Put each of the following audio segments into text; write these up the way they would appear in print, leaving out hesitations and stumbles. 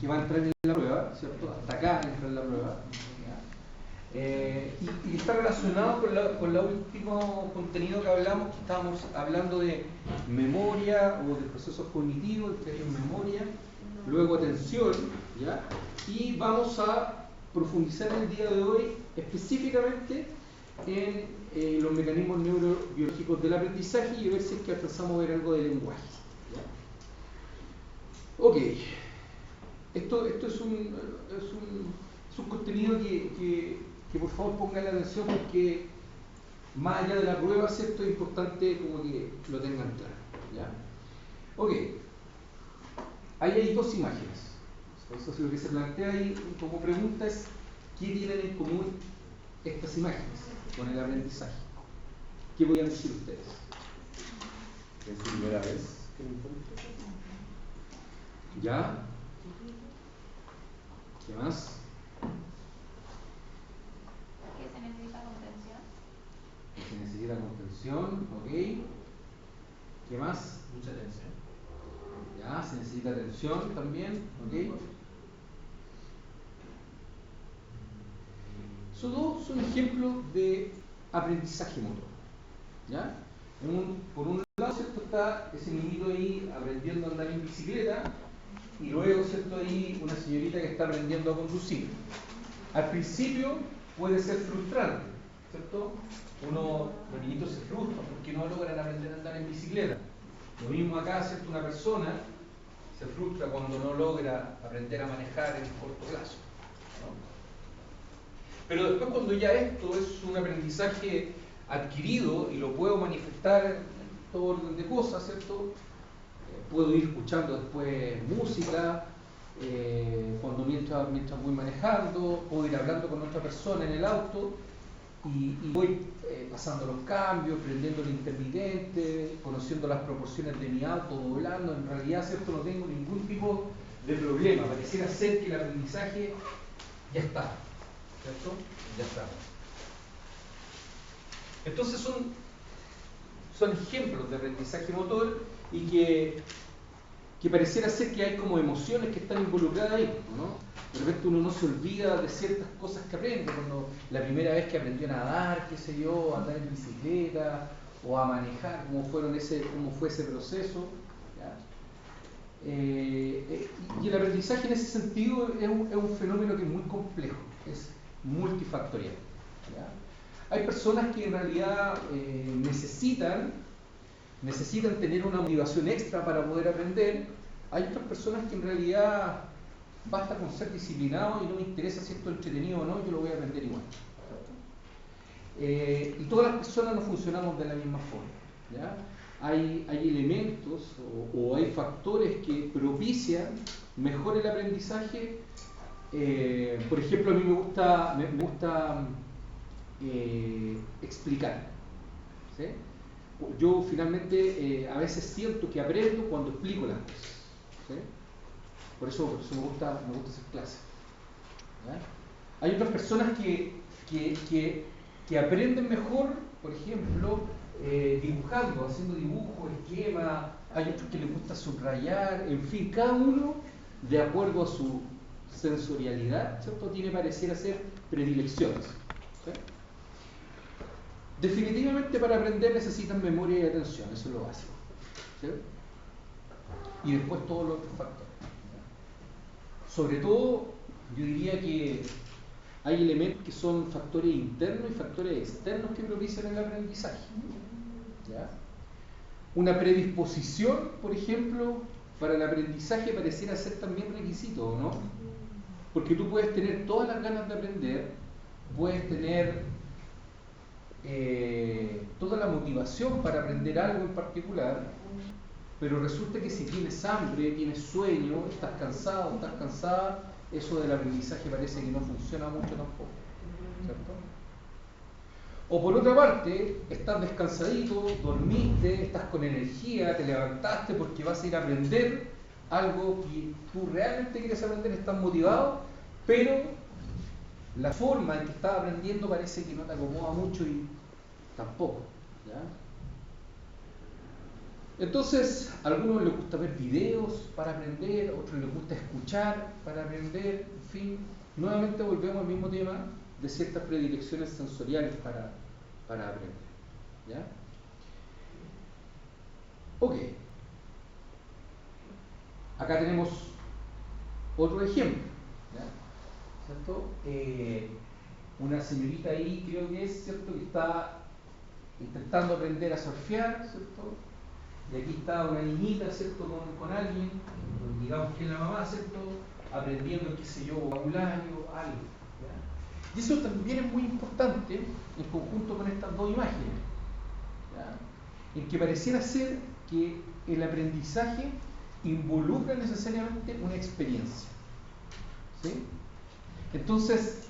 que va a entrar en la prueba, ¿cierto? Hasta acá entra en la prueba. Y está relacionado con el último contenido que hablamos, que estábamos hablando de memoria o de procesos cognitivos, que es memoria, luego atención, ¿ya? Y vamos a profundizar el día de hoy específicamente en los mecanismos neurobiológicos del aprendizaje y ver si es que alcanzamos a ver algo de lenguaje, ¿ya? Ok, esto es un contenido que por favor pongan la atención porque más allá de la prueba, ¿cierto? Es importante como que lo tengan claro, ¿ya? Ok, ahí hay dos imágenes. Entonces lo que se plantea ahí como pregunta es ¿qué tienen en común estas imágenes con el aprendizaje? ¿Qué podrían decir ustedes? Es la primera vez que me encuentro. ¿Ya? ¿Qué más? Que se necesita contención. Que se necesita contención, ok. ¿Qué más? Mucha atención. Ya, se necesita atención también, ok. Son ejemplos de aprendizaje motor, ¿ya? Por un lado, ¿cierto? Está ese niñito ahí aprendiendo a andar en bicicleta y luego, ¿cierto? Ahí una señorita que está aprendiendo a conducir. Al principio puede ser frustrante, ¿cierto? Los niñitos se frustran porque no logran aprender a andar en bicicleta. Lo mismo acá, ¿cierto? Una persona se frustra cuando no logra aprender a manejar en corto plazo, ¿no? Pero después cuando ya esto es un aprendizaje adquirido y lo puedo manifestar en todo orden de cosas, ¿cierto? Puedo ir escuchando después música, mientras voy manejando, puedo ir hablando con otra persona en el auto y voy pasando los cambios, prendiendo el intermitente, conociendo las proporciones de mi auto, doblando. En realidad, ¿cierto? No tengo ningún tipo de problema. Pareciera ser que el aprendizaje ya está, ¿cierto? Ya está. Entonces son ejemplos de aprendizaje motor y que pareciera ser que hay como emociones que están involucradas ahí, ¿no? De repente uno no se olvida de ciertas cosas que aprende, cuando la primera vez que aprendió a nadar, qué sé yo, a andar en bicicleta o a manejar, cómo fue ese proceso, ¿ya? Y el aprendizaje en ese sentido es un fenómeno que es muy complejo, es multifactorial, ¿ya? Hay personas que en realidad necesitan tener una motivación extra para poder aprender. Hay otras personas que en realidad basta con ser disciplinado y no me interesa si esto es entretenido o no, yo lo voy a aprender igual. Y todas las personas no funcionamos de la misma forma, ¿ya? Hay elementos o hay factores que propician mejor el aprendizaje. Por ejemplo, a mí me gusta explicar, ¿sí? Yo finalmente a veces siento que aprendo cuando explico las cosas, ¿sí? Por eso me gusta hacer clases, ¿ya? Hay otras personas que aprenden mejor, por ejemplo, dibujando, haciendo dibujos, esquemas. Hay otros que les gusta subrayar, en fin, cada uno de acuerdo a su sensorialidad, ¿cierto? Tiene pareciera ser predilecciones, ¿sí? Definitivamente para aprender necesitan memoria y atención, eso es lo básico, ¿sí? Y después todos los otros factores. Sobre todo, yo diría que hay elementos que son factores internos y factores externos que propician el aprendizaje, ¿ya? Una predisposición, por ejemplo, para el aprendizaje pareciera ser también requisito, ¿no? Porque tú puedes tener todas las ganas de aprender, puedes tener toda la motivación para aprender algo en particular, pero resulta que si tienes hambre, tienes sueño, estás cansado, estás cansada, eso del aprendizaje parece que no funciona mucho tampoco, ¿cierto? O por otra parte, estás descansadito, dormiste, estás con energía, te levantaste porque vas a ir a aprender algo que tú realmente quieres aprender, estás motivado, pero la forma en que estás aprendiendo parece que no te acomoda mucho y tampoco, ¿ya? Entonces, a algunos les gusta ver videos para aprender, a otros les gusta escuchar para aprender, en fin. Nuevamente volvemos al mismo tema de ciertas predilecciones sensoriales para aprender. ¿Ya? Ok. Acá tenemos otro ejemplo. ¿Ya? ¿Cierto? Una señorita ahí, creo que es, ¿cierto?, que está intentando aprender a surfear, ¿cierto? Y aquí está una niñita, ¿cierto?, con alguien, digamos que es la mamá, ¿cierto?, aprendiendo, qué sé yo, vocabulario, algo. ¿Ya? Y eso también es muy importante en conjunto con estas dos imágenes, ¿ya?, en que pareciera ser que el aprendizaje involucra necesariamente una experiencia. ¿Sí? Entonces,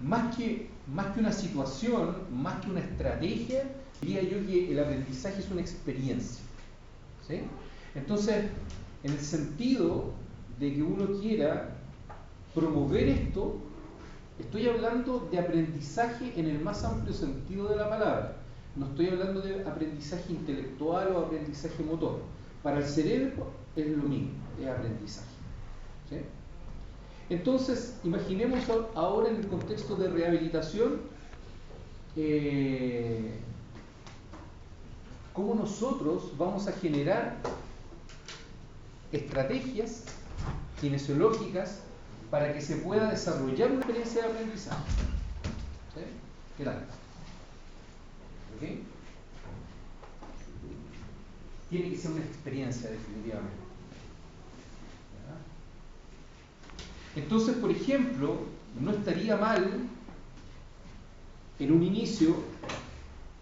más que una situación, más que una estrategia, diría yo que el aprendizaje es una experiencia. ¿Sí? Entonces, en el sentido de que uno quiera promover esto, estoy hablando de aprendizaje en el más amplio sentido de la palabra. No estoy hablando de aprendizaje intelectual o aprendizaje motor. Para el cerebro es lo mismo, es aprendizaje. ¿Sí? Entonces, imaginemos ahora en el contexto de rehabilitación cómo nosotros vamos a generar estrategias kinesiológicas para que se pueda desarrollar una experiencia de aprendizaje. ¿Sí? ¿Qué tal? ¿Ok? Tiene que ser una experiencia, definitivamente. ¿Ya? Entonces, por ejemplo, no estaría mal en un inicio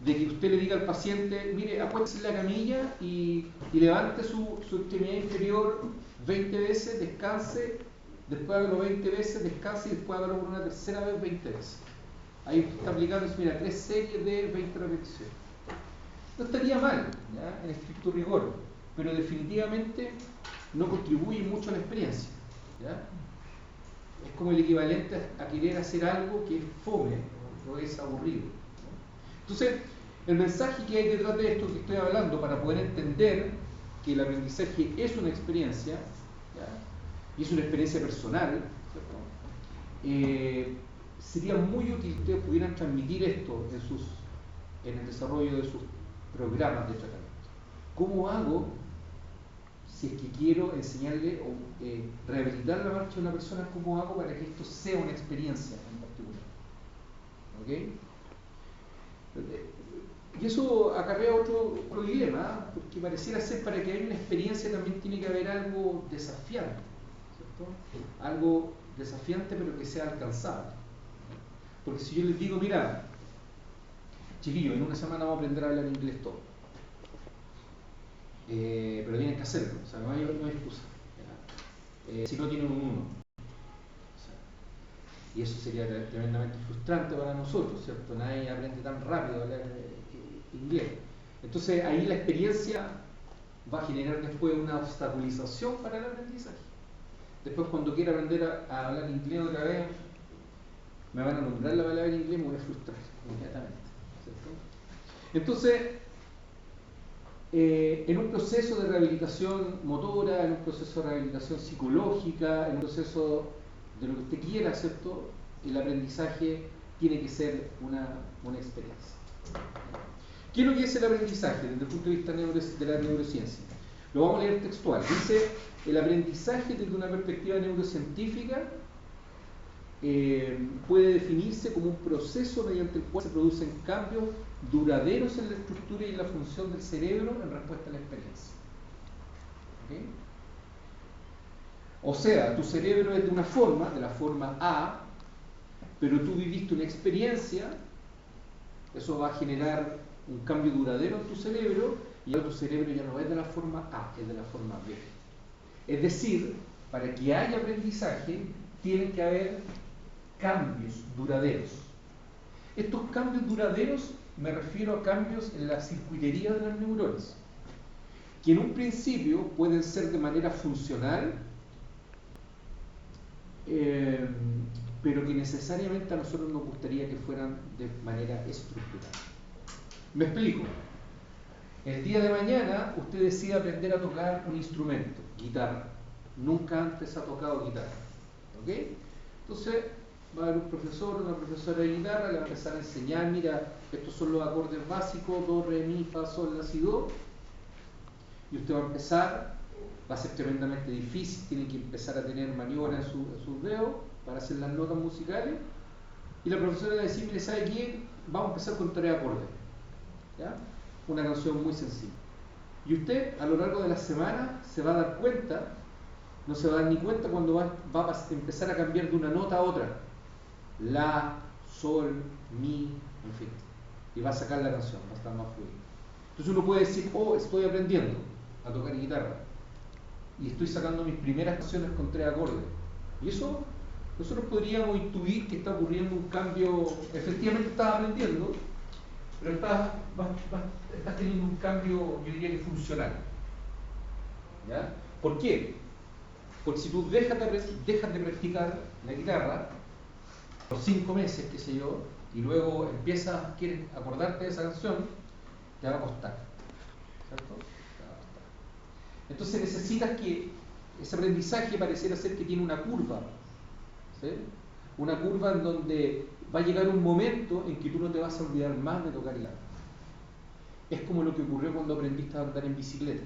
de que usted le diga al paciente, mire, acuéstese en la camilla y levante su extremidad inferior 20 veces, descanse, después hágalo 20 veces, descanse y después hágalo por una tercera vez 20 veces. Ahí usted está aplicando, mira, 3 series de 20 repeticiones. No estaría mal, ¿ya?, en estricto rigor, pero definitivamente no contribuye mucho a la experiencia. ¿Ya? Es como el equivalente a querer hacer algo que es fome o es aburrido. Entonces, el mensaje que hay detrás de esto que estoy hablando para poder entender que el aprendizaje es una experiencia, ¿ya?, y es una experiencia personal, sería muy útil que ustedes pudieran transmitir esto en el desarrollo de sus programas de tratamiento. ¿Cómo hago si es que quiero enseñarle o rehabilitar la marcha de una persona? ¿Cómo hago para que esto sea una experiencia en particular? ¿Ok? Y eso acarrea otro dilema, porque pareciera ser, para que haya una experiencia también tiene que haber algo desafiante, ¿cierto? Algo desafiante pero que sea alcanzable. Porque si yo les digo, mira, chiquillos, en una semana vamos a aprender a hablar inglés todo, pero tienen que hacerlo, o sea, no hay excusa. Si no tienen un 1. Y eso sería tremendamente frustrante para nosotros, ¿cierto? Nadie aprende tan rápido a hablar inglés. Entonces ahí la experiencia va a generar después una obstaculización para el aprendizaje. Después, cuando quiera aprender a hablar inglés otra vez, me van a nombrar la palabra en inglés y me voy a frustrar inmediatamente, ¿cierto? Entonces, en un proceso de rehabilitación motora, en un proceso de rehabilitación psicológica, en un proceso de lo que usted quiera, ¿cierto?, el aprendizaje tiene que ser una experiencia. ¿Qué es lo que es el aprendizaje desde el punto de vista de la neurociencia? Lo vamos a leer textual. Dice, el aprendizaje desde una perspectiva neurocientífica puede definirse como un proceso mediante el cual se producen cambios duraderos en la estructura y en la función del cerebro en respuesta a la experiencia. ¿Okay? O sea, tu cerebro es de una forma, de la forma A, pero tú viviste una experiencia, eso va a generar un cambio duradero en tu cerebro, y ahora tu cerebro ya no es de la forma A, es de la forma B. Es decir, para que haya aprendizaje, tienen que haber cambios duraderos. Estos cambios duraderos me refiero a cambios en la circuitería de las neuronas, que en un principio pueden ser de manera funcional, pero que necesariamente a nosotros nos gustaría que fueran de manera estructural. Me explico. El día de mañana usted decide aprender a tocar un instrumento, guitarra. Nunca antes ha tocado guitarra. ¿Ok? Entonces va a haber un profesor, una profesora de guitarra, le va a empezar a enseñar, mira, estos son los acordes básicos, do, re, mi, fa, sol, la, si, do. Y usted va a empezar, va a ser tremendamente difícil, tiene que empezar a tener maniobras en sus dedos para hacer las notas musicales. Y la profesora va a decir, mire, ¿sabe qué? Vamos a empezar con 3 acordes. ¿Ya? Una canción muy sencilla. Y usted a lo largo de la semana se va a dar cuenta, no se va a dar ni cuenta cuando va a empezar a cambiar de una nota a otra. La, sol, mi, en fin. Y va a sacar la canción, va a estar más fluida. Entonces uno puede decir, oh, estoy aprendiendo a tocar guitarra. Y estoy sacando mis primeras canciones con 3 acordes. Y eso, nosotros podríamos intuir que está ocurriendo un cambio. Efectivamente estás aprendiendo, pero estás teniendo un cambio, yo diría que funcional. ¿Ya? ¿Por qué? Porque si tú dejas de practicar la guitarra por 5 meses, qué sé yo, y luego quieres acordarte de esa canción, te va a costar. ¿Cierto? Te va a costar. Entonces necesitas que ese aprendizaje pareciera ser que tiene una curva. ¿Sí? Una curva en donde va a llegar un momento en que tú no te vas a olvidar más de tocar guitarra. Es como lo que ocurrió cuando aprendiste a andar en bicicleta.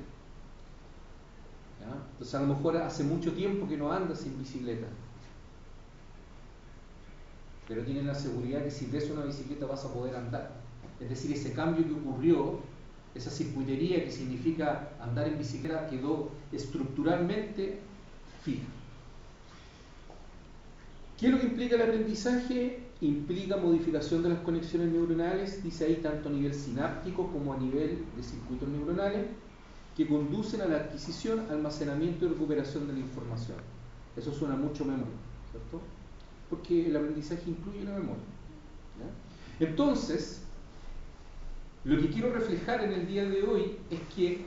¿Ya? Entonces a lo mejor hace mucho tiempo que no andas en bicicleta, pero tienes la seguridad que si ves una bicicleta vas a poder andar. Es decir, ese cambio que ocurrió, esa circuitería que significa andar en bicicleta quedó estructuralmente fija. ¿Qué es lo que implica el aprendizaje? Implica modificación de las conexiones neuronales, dice ahí, tanto a nivel sináptico como a nivel de circuitos neuronales, que conducen a la adquisición, almacenamiento y recuperación de la información. Eso suena mucho memoria, ¿cierto? Porque el aprendizaje incluye la memoria. ¿Ya? Entonces, lo que quiero reflejar en el día de hoy es que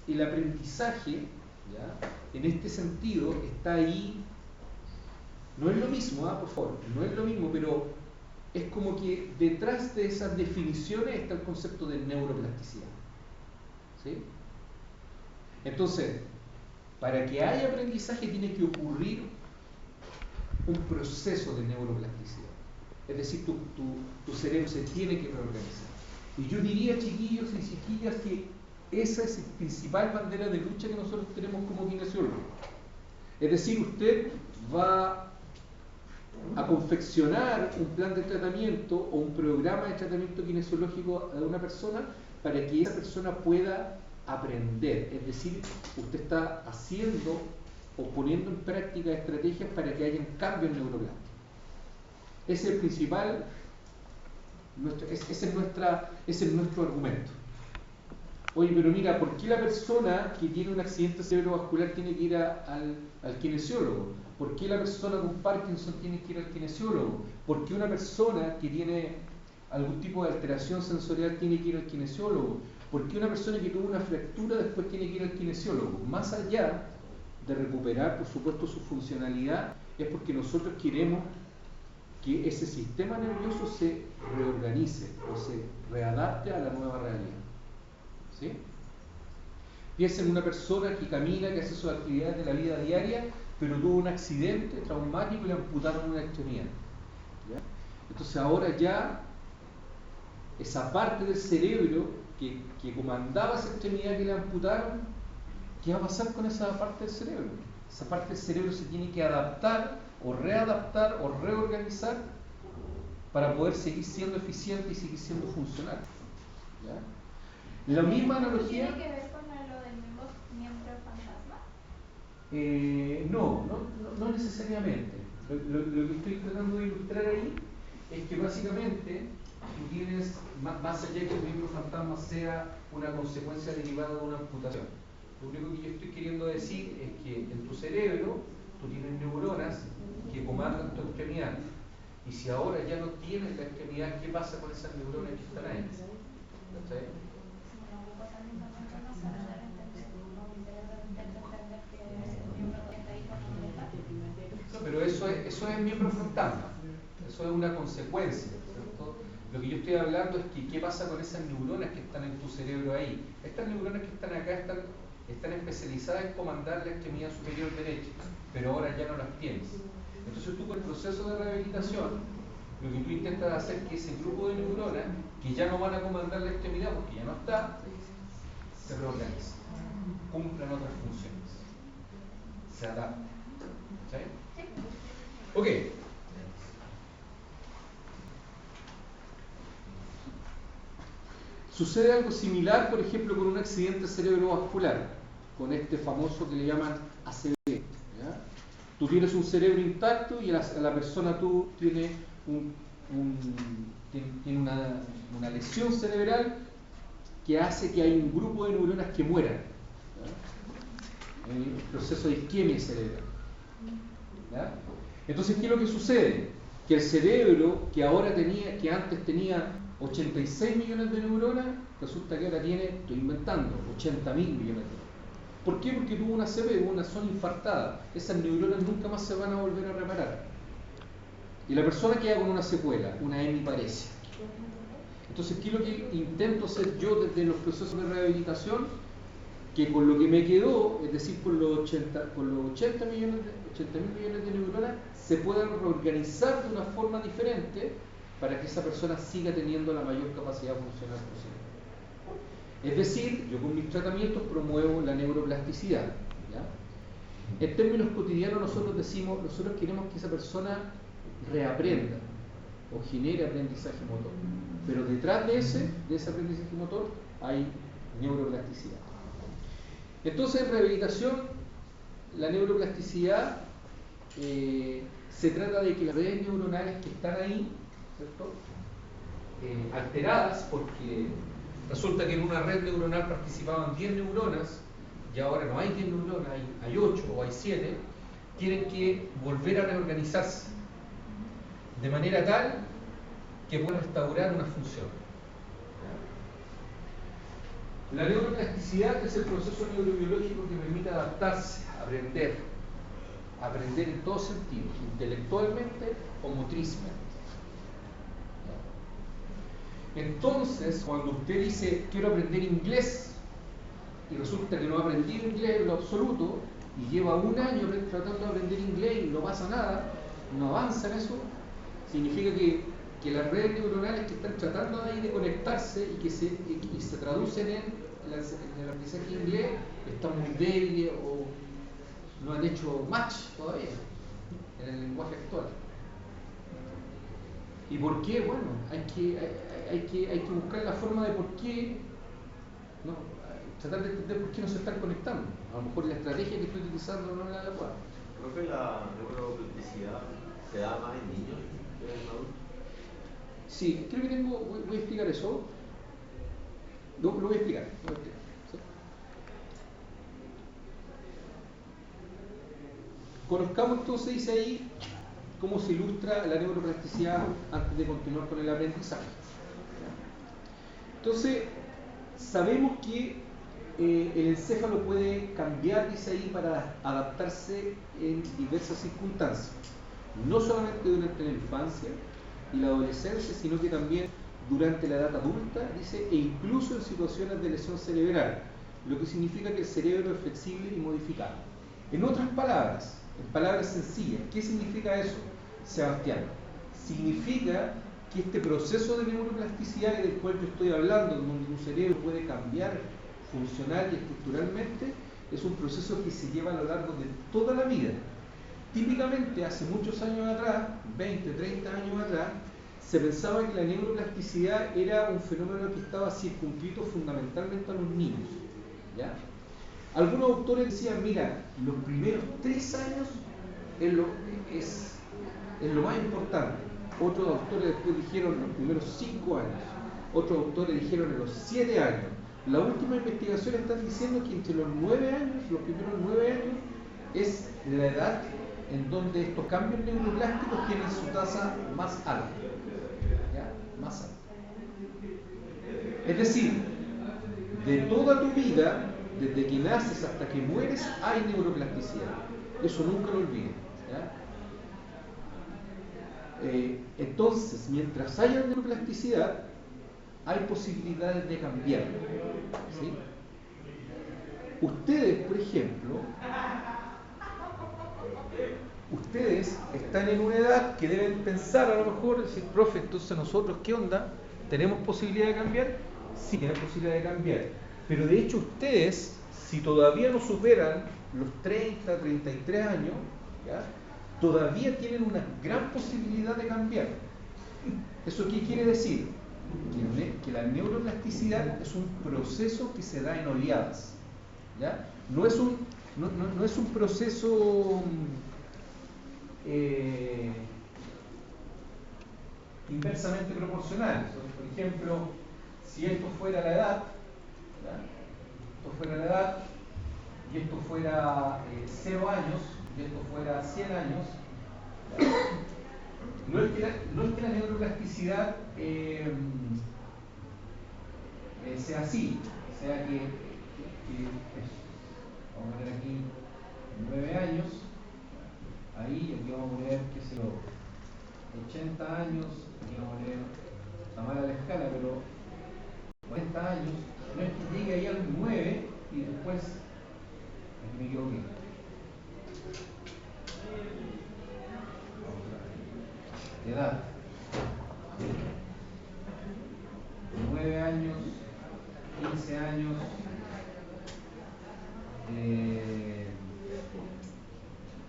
el aprendizaje, ¿ya?, en este sentido, está ahí. No es lo mismo, por favor, no es lo mismo, pero es como que detrás de esas definiciones está el concepto de neuroplasticidad. ¿Sí? Entonces, para que haya aprendizaje tiene que ocurrir un proceso de neuroplasticidad. Es decir, tu cerebro se tiene que reorganizar. Y yo diría, chiquillos y chiquillas, que esa es la principal bandera de lucha que nosotros tenemos como kinesiólogos. Es decir, usted va a confeccionar un plan de tratamiento o un programa de tratamiento kinesiológico de una persona para que esa persona pueda aprender. Es decir, usted está haciendo o poniendo en práctica estrategias para que haya cambios neuroplásticos. Ese es el principal, ese es nuestro argumento. Oye, pero mira, ¿por qué la persona que tiene un accidente cerebrovascular tiene que ir al kinesiólogo? ¿Por qué la persona con Parkinson tiene que ir al kinesiólogo? ¿Por qué una persona que tiene algún tipo de alteración sensorial tiene que ir al kinesiólogo? ¿Por qué una persona que tuvo una fractura después tiene que ir al kinesiólogo? Más allá de recuperar, por supuesto, su funcionalidad, es porque nosotros queremos que ese sistema nervioso se reorganice o se readapte a la nueva realidad. ¿Sí? Piensa en una persona que camina, que hace sus actividades de la vida diaria, pero tuvo un accidente traumático y le amputaron una extremidad. ¿Ya? Entonces ahora ya esa parte del cerebro que comandaba esa extremidad que le amputaron, ¿qué va a pasar con esa parte del cerebro? Esa parte del cerebro se tiene que adaptar o readaptar o reorganizar para poder seguir siendo eficiente y seguir siendo funcional. ¿Ya? La misma analogía. ¿Tiene que ver con lo del miembro fantasma? No necesariamente. Lo que estoy tratando de ilustrar ahí es que básicamente tú tienes, más allá que el miembro fantasma sea una consecuencia derivada de una amputación, lo único que yo estoy queriendo decir es que en tu cerebro tú tienes neuronas que comandan tu extremidad. Y si ahora ya no tienes la extremidad, ¿qué pasa con esas neuronas que están ahí? ¿Sí? No, pero eso es miembro fantasma, eso es una consecuencia, ¿cierto?, Lo que yo estoy hablando es que qué pasa con esas neuronas que están en tu cerebro ahí. Estas neuronas que están acá están especializadas en comandar la extremidad superior derecha, pero ahora ya no las tienes. Entonces tú con el proceso de rehabilitación, lo que tú intentas hacer es que ese grupo de neuronas que ya no van a comandar la extremidad porque ya no está, se reorganiza, cumplan otras funciones, se adaptan. ¿Sí? Ok. Sucede algo similar, por ejemplo, con un accidente cerebrovascular, con este famoso que le llaman ACV. ¿Ya? Tú tienes un cerebro intacto y la persona tú tiene tiene una lesión cerebral que hace que hay un grupo de neuronas que mueran. ¿Ya? El proceso de isquemia cerebral. ¿Ya? Entonces, ¿qué es lo que sucede? Que el cerebro que antes tenía 86 millones de neuronas, resulta que ahora tiene, estoy inventando, 80.000 millones de neuronas. ¿Por qué? Porque tuvo una ACV, una zona infartada. Esas neuronas nunca más se van a volver a reparar. Y la persona queda con una secuela, una hemiparesia. Entonces, ¿qué es lo que intento hacer yo desde los procesos de rehabilitación? Que con lo que me quedó, es decir, con los 80 millones de neuronas, se puedan reorganizar de una forma diferente para que esa persona siga teniendo la mayor capacidad funcional posible. Es decir, yo con mis tratamientos promuevo la neuroplasticidad. ¿Ya? En términos cotidianos nosotros queremos que esa persona reaprenda o genere aprendizaje motor. Pero detrás de ese aprendizaje motor hay neuroplasticidad. Entonces, en rehabilitación, la neuroplasticidad se trata de que las redes neuronales que están ahí, ¿cierto? Alteradas, porque resulta que en una red neuronal participaban 10 neuronas y ahora no hay 10 neuronas, hay 8 o hay 7, tienen que volver a reorganizarse de manera tal que puedan restaurar una función. La neuroplasticidad es el proceso neurobiológico que permite adaptarse, aprender en todos sentidos, intelectualmente o motrizmente. Entonces, cuando usted dice quiero aprender inglés y resulta que no ha aprendido inglés en lo absoluto y lleva un año tratando de aprender inglés y no pasa nada, no avanza en eso, significa que las redes neuronales que están tratando de conectarse y que se traducen en el aprendizaje inglés están muy débiles o no han hecho match todavía en el lenguaje actual. ¿Y por qué? Bueno, hay que buscar la forma de por qué, ¿no? Tratar de entender por qué no se están conectando. A lo mejor la estrategia que estoy utilizando no es la adecuada. Creo que la neuroplasticidad se da más en niños que en adultos. Sí, creo que voy a explicar eso. Lo voy a explicar. ¿Sí? Conozcamos entonces, dice ahí, cómo se ilustra la neuroplasticidad antes de continuar con el aprendizaje. Entonces, sabemos que el encéfalo puede cambiar, dice ahí, para adaptarse en diversas circunstancias. No solamente durante la infancia y la adolescencia, sino que también durante la edad adulta, dice, e incluso en situaciones de lesión cerebral, lo que significa que el cerebro es flexible y modificable. En otras palabras, en palabras sencillas, ¿qué significa eso, Sebastián? Significa que este proceso de neuroplasticidad del cual yo estoy hablando, donde un cerebro puede cambiar funcional y estructuralmente, es un proceso que se lleva a lo largo de toda la vida. Típicamente, hace muchos años atrás, 20, 30 años atrás, se pensaba que la neuroplasticidad era un fenómeno que estaba circunscrito fundamentalmente a los niños. ¿Ya? Algunos autores decían, mira, los primeros 3 años es lo más importante. Otros autores después dijeron los primeros 5 años. Otros autores dijeron en los 7 años. La última investigación está diciendo que entre los 9 años, los primeros 9 años, es la edad en donde estos cambios neuroplásticos tienen su tasa más alta. ¿Ya? Más alta. Es decir, de toda tu vida, desde que naces hasta que mueres, hay neuroplasticidad. Eso nunca lo olvides. ¿Ya? Entonces, mientras haya neuroplasticidad, hay posibilidades de cambiar. ¿Sí? Ustedes, por ejemplo, ustedes están en una edad que deben pensar a lo mejor, decir, profe, entonces nosotros, ¿qué onda? ¿Tenemos posibilidad de cambiar? Sí, tienen posibilidad de cambiar. Pero de hecho ustedes, si todavía no superan los 30, 33 años, ¿ya? Todavía tienen una gran posibilidad de cambiar. ¿Eso qué quiere decir? Que la neuroplasticidad es un proceso que se da en oleadas. ¿Ya? No es un proceso inversamente proporcional. Entonces, por ejemplo, si esto fuera la edad, ¿ya? Esto fuera la edad, y esto fuera 0 años, y esto fuera 100 años, ¿ya? No es que la neuroplasticidad sea así, sea que vamos a poner aquí 9 años, ahí, aquí vamos a poner, qué sé yo, 80 años, aquí vamos a poner, está mala la escala, pero 40 años, no es que llegue ahí a los 9 y después, aquí me equivoqué. Edad. 9 años, 15 años,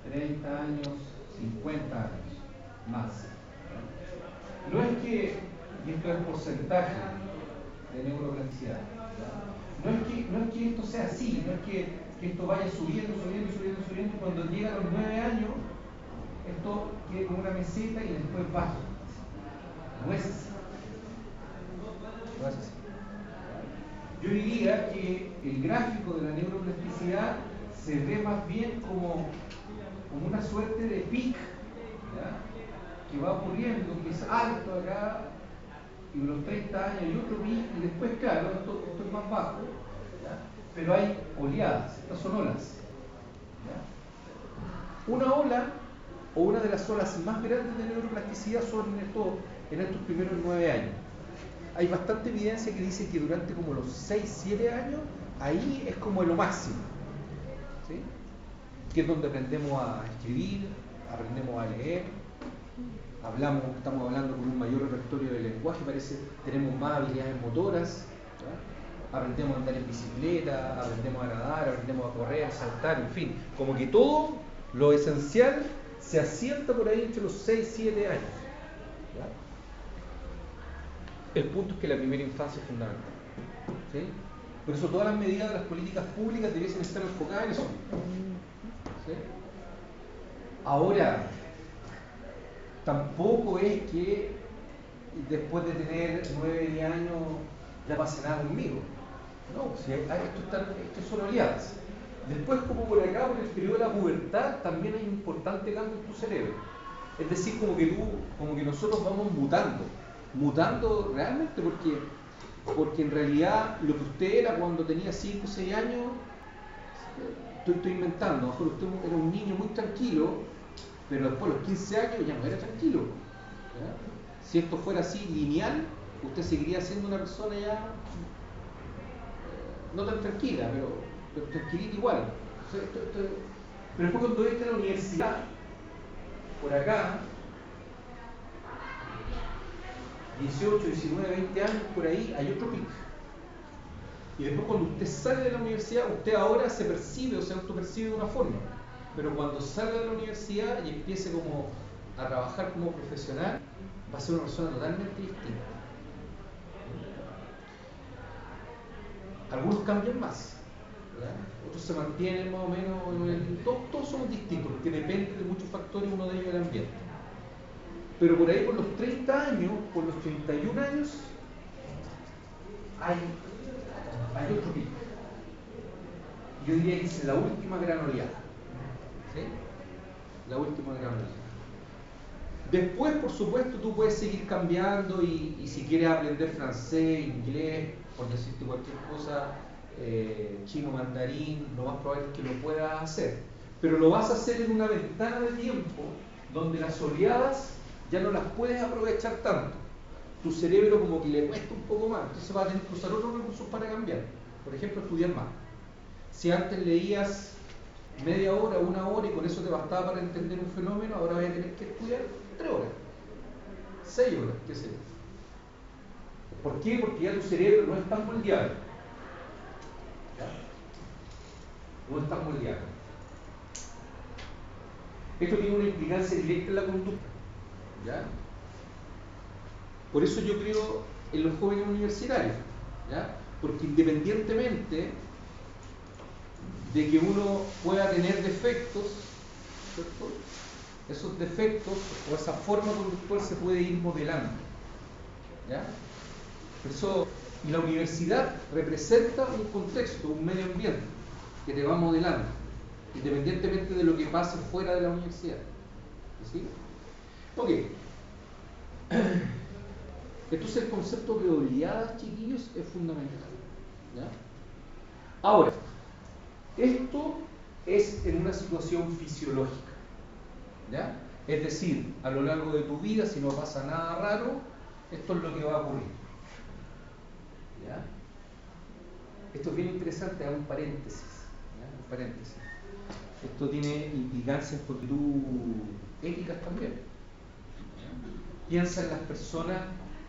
30 años, 50 años, más. No es que, y esto es porcentaje de neuroplasticidad, no es que esto sea así, no es que esto vaya subiendo, y cuando llega a los 9 años, esto quede como una meseta y después baja. No es así. No es así. Yo diría que el gráfico de la neuroplasticidad se ve más bien como una suerte de pic, ¿ya? Que va ocurriendo, que es alto acá, y a los 30 años hay otro pic, y después, claro, esto es más bajo, ¿ya? Pero hay oleadas, estas son olas. ¿Ya? Una ola, o una de las olas más grandes de neuroplasticidad son en estos primeros 9 años. Hay bastante evidencia que dice que durante como los 6-7 años, ahí es como lo máximo, ¿sí? Que es donde aprendemos a escribir, aprendemos a leer, estamos hablando con un mayor repertorio de lenguaje, parece, tenemos más habilidades motoras, ¿ya? Aprendemos a andar en bicicleta, aprendemos a nadar, aprendemos a correr, saltar, en fin, como que todo lo esencial se asienta por ahí entre los 6-7 años. ¿Ya? El punto es que la primera infancia es fundamental, ¿sí? Por eso todas las medidas de las políticas públicas debiesen estar enfocadas en eso. ¿Sí? Ahora, tampoco es que después de tener 9-10 años ya pase nada conmigo. No, si esto son oleadas. Después, como por acá, por el periodo de la pubertad, también hay un importante cambio en tu cerebro. Es decir, como que nosotros vamos mutando realmente, porque en realidad lo que usted era cuando tenía 5 o 6 años, estoy inventando, a lo mejor usted era un niño muy tranquilo, pero después a los 15 años ya no era tranquilo. ¿Ya? Si esto fuera así lineal, usted seguiría siendo una persona ya no tan tranquila, pero tranquilita igual. Pero después cuando entra a la universidad, por acá, 18, 19, 20 años, por ahí hay otro pico. Y después cuando usted sale de la universidad, usted ahora se percibe o se autopercibe de una forma. Pero cuando salga de la universidad y empiece como a trabajar como profesional, va a ser una persona totalmente distinta. Algunos cambian más, ¿verdad? Otros se mantienen más o menos, todos somos distintos, porque depende de muchos factores, uno de ellos el ambiente. Pero por ahí por los 30 años, por los 31 años, hay otro pico. Yo diría que es la última gran oleada. ¿Sí? La última gran oleada. Después, por supuesto, tú puedes seguir cambiando y si quieres aprender francés, inglés, por decirte cualquier cosa, chino, mandarín, lo más probable es que lo puedas hacer. Pero lo vas a hacer en una ventana de tiempo donde las oleadas ya no las puedes aprovechar tanto. Tu cerebro como que le cuesta un poco más, entonces vas a tener que usar otros recursos para cambiar. Por ejemplo, estudiar más. Si antes leías media hora, una hora y con eso te bastaba para entender un fenómeno, ahora vas a tener que estudiar 3 horas, 6 horas, qué sé yo. ¿Por qué? Porque ya tu cerebro no es tan moldeable. ¿Ya? No es tan moldeable. Esto tiene una implicancia directa en la conducta. ¿Ya? Por eso yo creo en los jóvenes universitarios. ¿Ya? Porque independientemente de que uno pueda tener defectos, ¿cierto? Esos defectos o esa forma conductual se puede ir modelando. ¿Ya? Por eso, y la universidad representa un contexto, un medio ambiente que te va modelando, independientemente de lo que pase fuera de la universidad. ¿Sí? Ok. Entonces el concepto de oleadas, chiquillos, es fundamental. ¿Ya? Ahora, esto es en una situación fisiológica. ¿Ya? Es decir, a lo largo de tu vida, si no pasa nada raro, esto es lo que va a ocurrir. ¿Ya? Esto es bien interesante, hago un paréntesis. ¿Ya? Un paréntesis. Esto tiene implicancias porque tú éticas también. ¿Ya? Piensa en las personas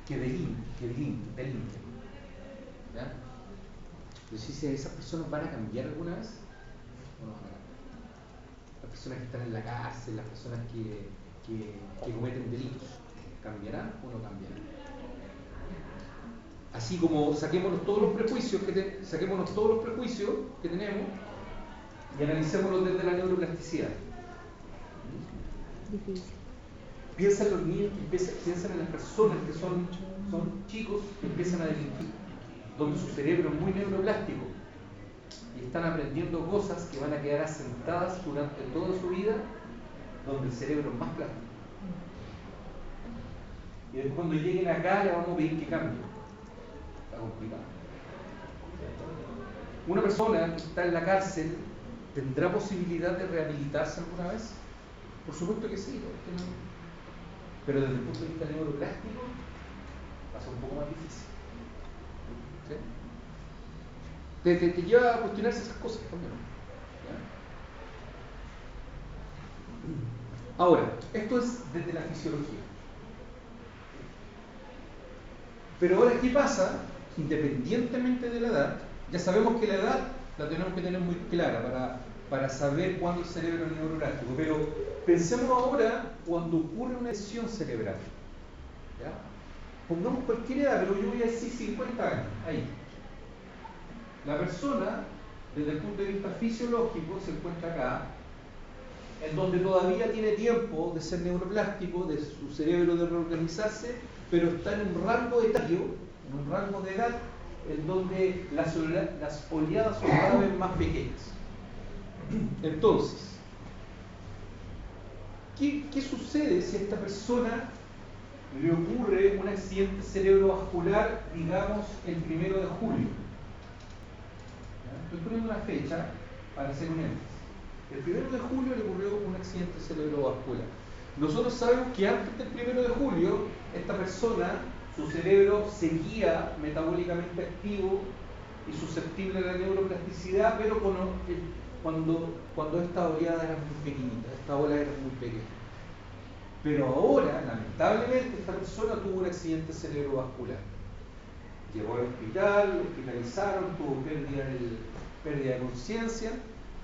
que delinquen. ¿Ya? Entonces, si esas personas van a cambiar alguna vez o no van a cambiar. Las personas que están en la cárcel, las personas que cometen delitos, ¿cambiarán o no cambiarán? Así como saquémonos todos los prejuicios que tenemos y analicémoslos desde la neuroplasticidad. Difícil. Piensa en los niños, piensa en las personas que son chicos que empiezan a delinquir, donde su cerebro es muy neuroplástico y están aprendiendo cosas que van a quedar asentadas durante toda su vida, donde el cerebro es más plástico. Y después cuando lleguen acá le vamos a pedir que cambie. Está complicado. Una persona que está en la cárcel, ¿tendrá posibilidad de rehabilitarse alguna vez? Por supuesto que sí, ¿no? Pero desde el punto de vista neuroplástico va a ser un poco más difícil. ¿Sí? Te lleva a cuestionarse esas cosas también. ¿Ya? Ahora, esto es desde la fisiología. Pero ahora, ¿qué pasa? Independientemente de la edad, ya sabemos que la edad la tenemos que tener muy clara para saber cuándo el cerebro es neuroplástico, pero pensemos ahora cuando ocurre una lesión cerebral. ¿Ya? Pongamos cualquier edad, pero yo voy a decir 50 años, ahí. La persona, desde el punto de vista fisiológico, se encuentra acá, en donde todavía tiene tiempo de ser neuroplástico, de su cerebro de reorganizarse, pero está en un rango etario, en un rango de edad, en donde las oleadas son cada vez más pequeñas. Entonces, ¿qué sucede si a esta persona le ocurre un accidente cerebrovascular, digamos, el 1 de julio? ¿Ya? Estoy poniendo una fecha para hacer un énfasis. El 1 de julio le ocurrió un accidente cerebrovascular. Nosotros sabemos que antes del 1 de julio, esta persona, su cerebro seguía metabólicamente activo y susceptible a la neuroplasticidad, pero cuando esta oleada era muy pequeñita, esta ola era muy pequeña. Pero ahora, lamentablemente, esta persona tuvo un accidente cerebrovascular. Llegó al hospital, lo hospitalizaron, tuvo pérdida de conciencia,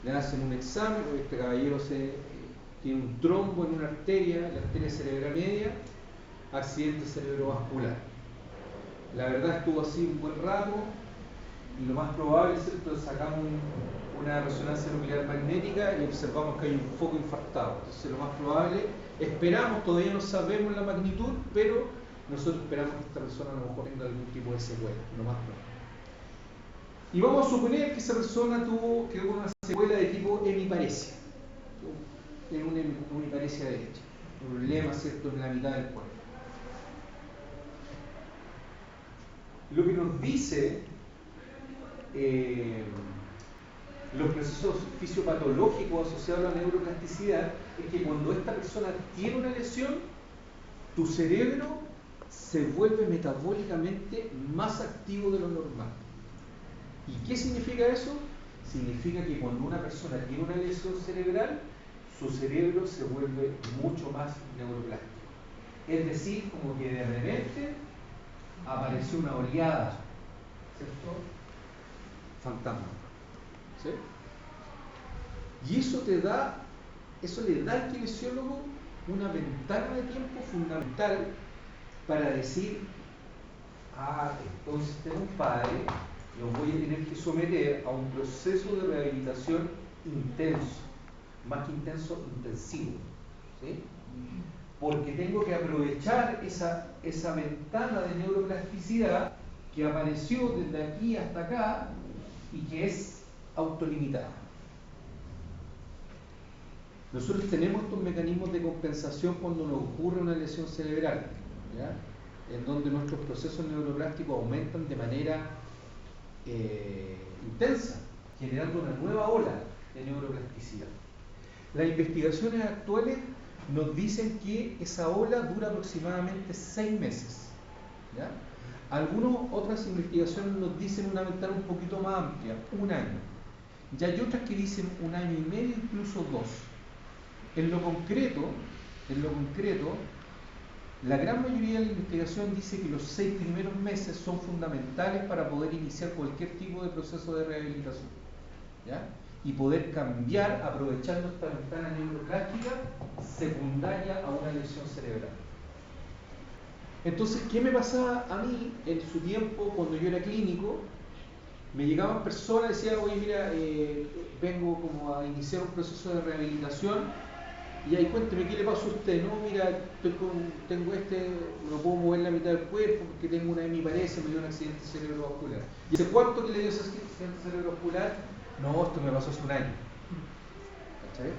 le hacen un examen, este caballero tiene un trombo en una arteria, la arteria cerebral media, accidente cerebrovascular. La verdad estuvo así un buen rato y lo más probable es que sacamos una resonancia nuclear magnética y observamos que hay un foco infartado. Entonces lo más probable, esperamos, todavía no sabemos la magnitud, pero nosotros esperamos que esta persona a lo mejor tenga algún tipo de secuela, lo más probable. Y vamos a suponer que esa persona quedó con una secuela de tipo hemiparesia, en una hemiparesia derecha, un problema, ¿cierto?, en la mitad del cuerpo. Lo que nos dice los procesos fisiopatológicos asociados a la neuroplasticidad es que cuando esta persona tiene una lesión, tu cerebro se vuelve metabólicamente más activo de lo normal. ¿Y qué significa eso? Significa que cuando una persona tiene una lesión cerebral, su cerebro se vuelve mucho más neuroplástico. Es decir, como que de repente apareció una oleada, ¿cierto? Fantasma. ¿Sí? Y eso le da al kinesiólogo una ventana de tiempo fundamental para decir, entonces tengo un padre, lo voy a tener que someter a un proceso de rehabilitación intenso, más que intenso, intensivo, ¿sí? Porque tengo que aprovechar esa ventana de neuroplasticidad que apareció desde aquí hasta acá y que es autolimitada. Nosotros tenemos estos mecanismos de compensación cuando nos ocurre una lesión cerebral, ¿ya? En donde nuestros procesos neuroplásticos aumentan de manera intensa, generando una nueva ola de neuroplasticidad. Las investigaciones actuales nos dicen que esa ola dura aproximadamente 6 meses, ¿ya? Algunas otras investigaciones nos dicen una ventana un poquito más amplia, 1 año. Y hay otras que dicen 1 año y medio, incluso 2. En lo concreto, la gran mayoría de la investigación dice que los 6 primeros meses son fundamentales para poder iniciar cualquier tipo de proceso de rehabilitación, ¿ya? Y poder cambiar aprovechando esta ventana neuroplástica secundaria a una lesión cerebral. Entonces, ¿qué me pasaba a mí en su tiempo cuando yo era clínico? Me llegaban personas y decían, oye, mira, vengo como a iniciar un proceso de rehabilitación. Y ahí cuénteme, ¿qué le pasó a usted? No, mira, tengo no puedo mover la mitad del cuerpo porque tengo una hemiparesia, me dio un accidente cerebrovascular. ¿Y hace cuánto que le dio ese accidente cerebrovascular? No, esto me pasó hace 1 año. ¿Cachai?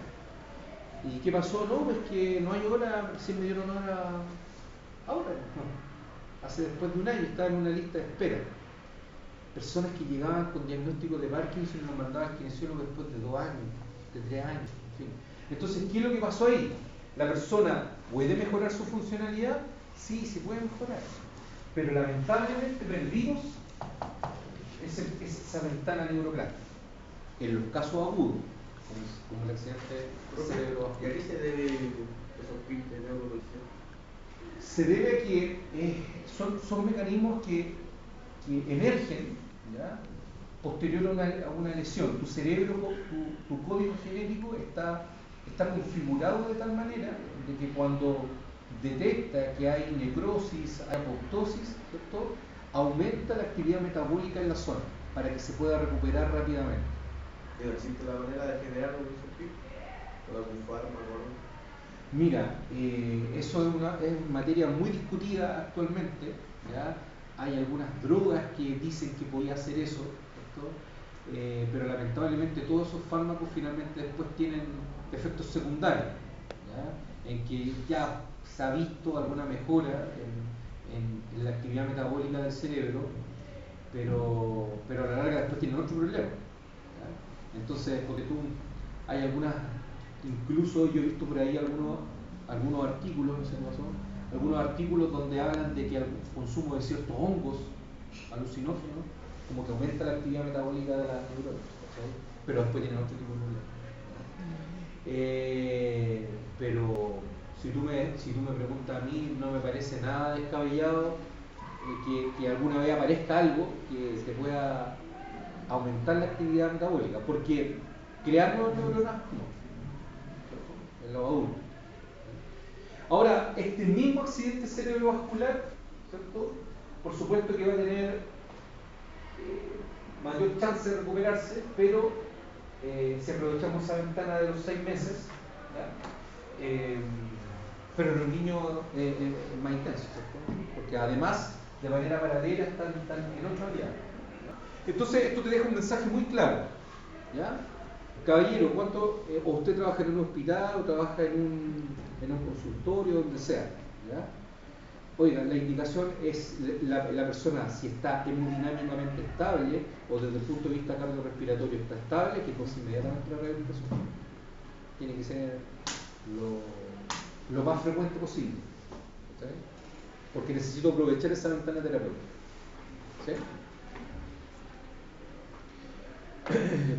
¿Y qué pasó? No, pues que no hay hora, recién me dieron hora ahora. No. Hace después de 1 año, estaba en una lista de espera. Personas que llegaban con diagnóstico de Parkinson y nos mandaban al kinesiólogo después de 2 años, de 3 años, en fin. Entonces, ¿qué es lo que pasó ahí? ¿La persona puede mejorar su funcionalidad? Sí, se puede mejorar. Pero lamentablemente perdimos esa ventana neuroplástica. En los casos agudos, como el accidente cerebrovascular. ¿Y a qué se debe esos picos de neurología? Se debe a que son mecanismos que emergen, ¿ya?, posterior a una lesión. Tu cerebro, tu código genético está configurado de tal manera de que cuando detecta que hay necrosis, hay apoptosis, ¿cierto?, aumenta la actividad metabólica en la zona para que se pueda recuperar rápidamente. ¿Pero existe la manera de generar esos picos? ¿Con algún fármaco? Mira, eso es materia muy discutida actualmente, ¿ya? Hay algunas drogas que dicen que podía hacer eso, ¿cierto? Pero lamentablemente todos esos fármacos finalmente después tienen efectos secundarios, ¿ya?, en que ya se ha visto alguna mejora en la actividad metabólica del cerebro, pero a la larga después tienen otro problema, ¿ya? Entonces, porque hay algunas, incluso yo he visto por ahí algunos artículos, no sé qué pasó, algunos artículos donde hablan de que el consumo de ciertos hongos alucinógenos como que aumenta la actividad metabólica de las neuronas, ¿sí? Pero después tienen otro tipo de problemas. Pero si tú me preguntas a mí, no me parece nada descabellado que alguna vez aparezca algo que te pueda aumentar la actividad metabólica, porque crear nuevas neuronas no, en los adultos. Ahora, este mismo accidente cerebrovascular, ¿cierto?, por supuesto que va a tener mayor chance de recuperarse, pero si aprovechamos esa ventana de los 6 meses, ¿ya?, pero en los niños es más intenso, ¿cierto?, porque además de manera paralela están en otra área. Entonces esto te deja un mensaje muy claro, ¿ya? Caballero, o usted trabaja en un hospital o trabaja en un consultorio, donde sea, ¿ya? Oiga, la indicación es la persona, si está hemodinámicamente estable o desde el punto de vista cardiorrespiratorio está estable, que pase inmediatamente la rehabilitación. Tiene que ser lo más frecuente posible, ¿sí? Porque necesito aprovechar esa ventana terapéutica. ¿Sí?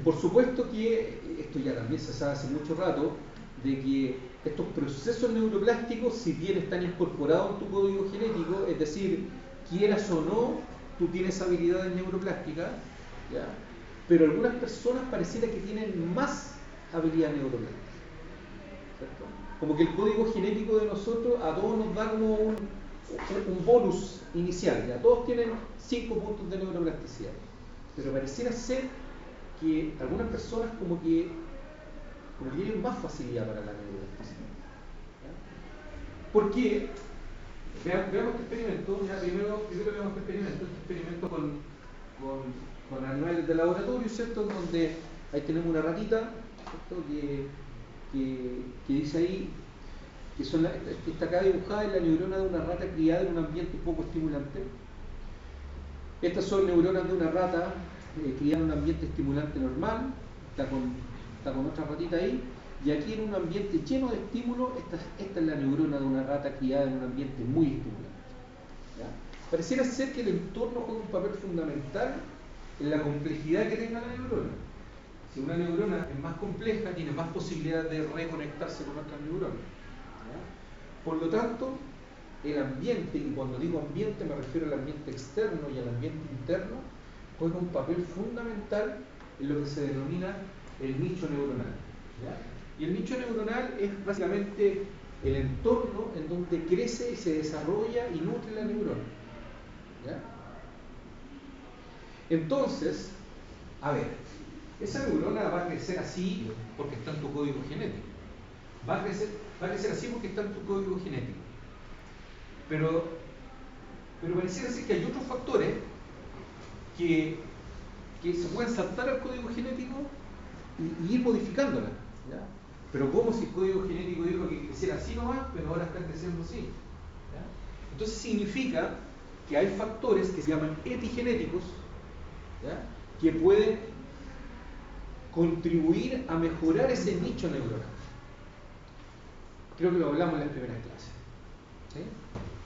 Por supuesto que esto ya también se sabe hace mucho rato, de que estos procesos neuroplásticos, si bien están incorporados en tu código genético, es decir, quieras o no, tú tienes habilidades neuroplásticas, ¿ya? Pero algunas personas pareciera que tienen más habilidades neuroplásticas, ¿cierto? Como que el código genético de nosotros a todos nos da como un bonus inicial, ¿ya? Todos tienen 5 puntos de neuroplasticidad, pero pareciera ser que algunas personas como que tienen más facilidad para la neuroplasticidad. ¿Por qué? Veamos este experimento. Ya, primero veamos este experimento con animales de laboratorio, ¿cierto? Donde ahí tenemos una ratita, ¿cierto? Que dice ahí que está acá dibujada en la neurona de una rata criada en un ambiente un poco estimulante. Estas son neuronas de una rata criada en un ambiente estimulante normal, está con otra ratita ahí, y aquí en un ambiente lleno de estímulos, esta es la neurona de una rata criada en un ambiente muy estimulante. ¿Ya? Pareciera ser que el entorno juega un papel fundamental en la complejidad que tenga la neurona. Si una neurona es más compleja, tiene más posibilidad de reconectarse con otras neuronas. ¿Ya? Por lo tanto, el ambiente, y cuando digo ambiente me refiero al ambiente externo y al ambiente interno, juega un papel fundamental en lo que se denomina el nicho neuronal. ¿Ya? Y el nicho neuronal es básicamente el entorno en donde crece y se desarrolla y nutre la neurona. ¿Ya? Entonces, a ver, esa neurona va a crecer así porque está en tu código genético. Va a crecer así porque está en tu código genético. Pero pareciera ser que hay otros factores que se pueden saltar al código genético y ir modificándola. ¿Ya? Pero como si el código genético dijo que creciera así nomás, pero ahora está creciendo así. ¿Ya? Entonces significa que hay factores que se llaman epigenéticos, ¿ya? Que pueden contribuir a mejorar ese nicho neuronal. Creo que lo hablamos en las primeras clases. ¿Sí?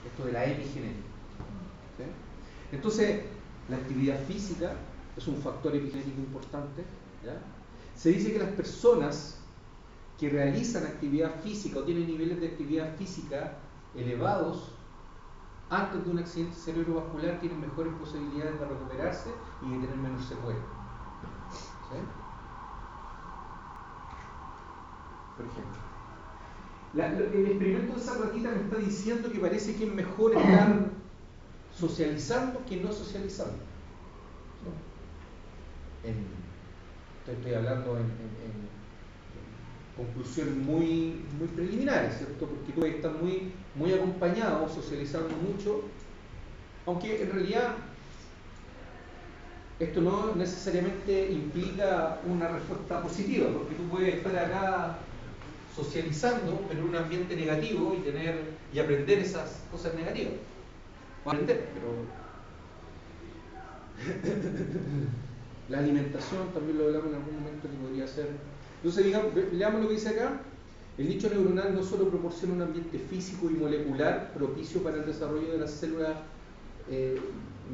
Esto de la epigenética. ¿Sí? Entonces, la actividad física es un factor epigenético importante. ¿Ya? Se dice que las personas que realizan actividad física o tienen niveles de actividad física elevados antes de un accidente cerebrovascular tienen mejores posibilidades de recuperarse y de tener menos secuelas. ¿Sí? Por ejemplo, el experimento de esa ratita me está diciendo que parece que es mejor estar socializando que no socializando. ¿No? Estoy hablando en conclusiones muy preliminares, ¿cierto? Porque tú estás muy acompañado, socializando mucho, aunque en realidad esto no necesariamente implica una respuesta positiva, porque tú puedes estar acá socializando, pero en un ambiente negativo y aprender esas cosas negativas. O aprender, pero la alimentación también lo hablamos en algún momento que podría ser. Entonces, leamos lo que dice acá. El nicho neuronal no solo proporciona un ambiente físico y molecular propicio para el desarrollo de las células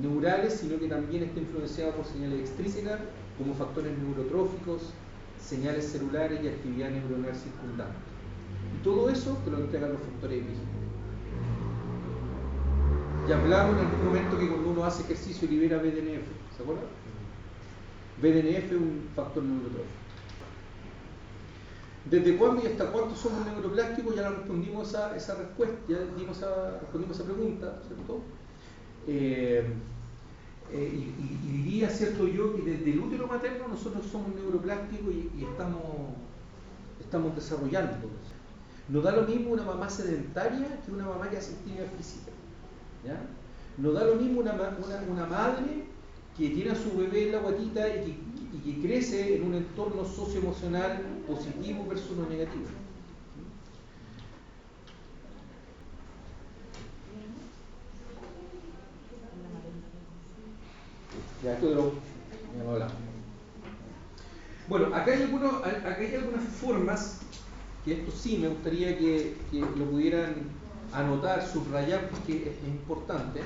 neurales, sino que también está influenciado por señales extrínsecas como factores neurotróficos, señales celulares y actividad neuronal circundante. Y todo eso te lo entregan los factores epigénicos. Ya hablamos en algún momento que cuando uno hace ejercicio libera BDNF, ¿se acuerdan? BDNF es un factor neurotrófico. ¿Desde cuándo y hasta cuánto somos neuroplásticos? Ya respondimos a esa respuesta, respondimos a esa pregunta, ¿cierto? Y diría, ¿cierto yo, que desde el útero materno nosotros somos neuroplásticos y estamos desarrollando todo eso. No da lo mismo una mamá sedentaria que una mamá que hace actividad física. ¿Ya? No da lo mismo una madre que tiene a su bebé en la guatita y que crece en un entorno socioemocional positivo versus uno negativo. Ya, esto ya lo hablamos. Bueno, acá hay algunas formas que esto sí me gustaría que lo pudieran anotar, subrayar, porque es importante,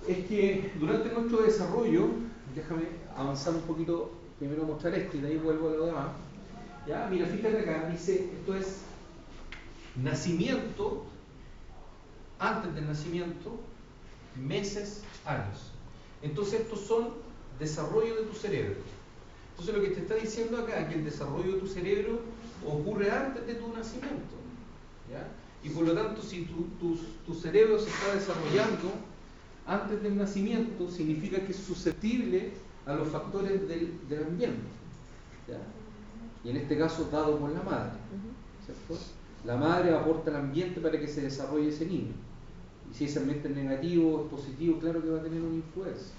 es que durante nuestro desarrollo, déjame avanzar un poquito, primero mostrar esto y de ahí vuelvo a lo demás. ¿Ya? Mira, fíjate acá, dice, esto es nacimiento, antes del nacimiento, meses, años. Entonces estos son desarrollo de tu cerebro. Entonces lo que te está diciendo acá es que el desarrollo de tu cerebro ocurre antes de tu nacimiento. ¿Ya? Y por lo tanto, si tu cerebro se está desarrollando antes del nacimiento, significa que es susceptible a los factores del ambiente. ¿Ya? Y en este caso dado por la madre. ¿Cierto? La madre aporta el ambiente para que se desarrolle ese niño. Y si ese ambiente es negativo o es positivo, claro que va a tener una influencia.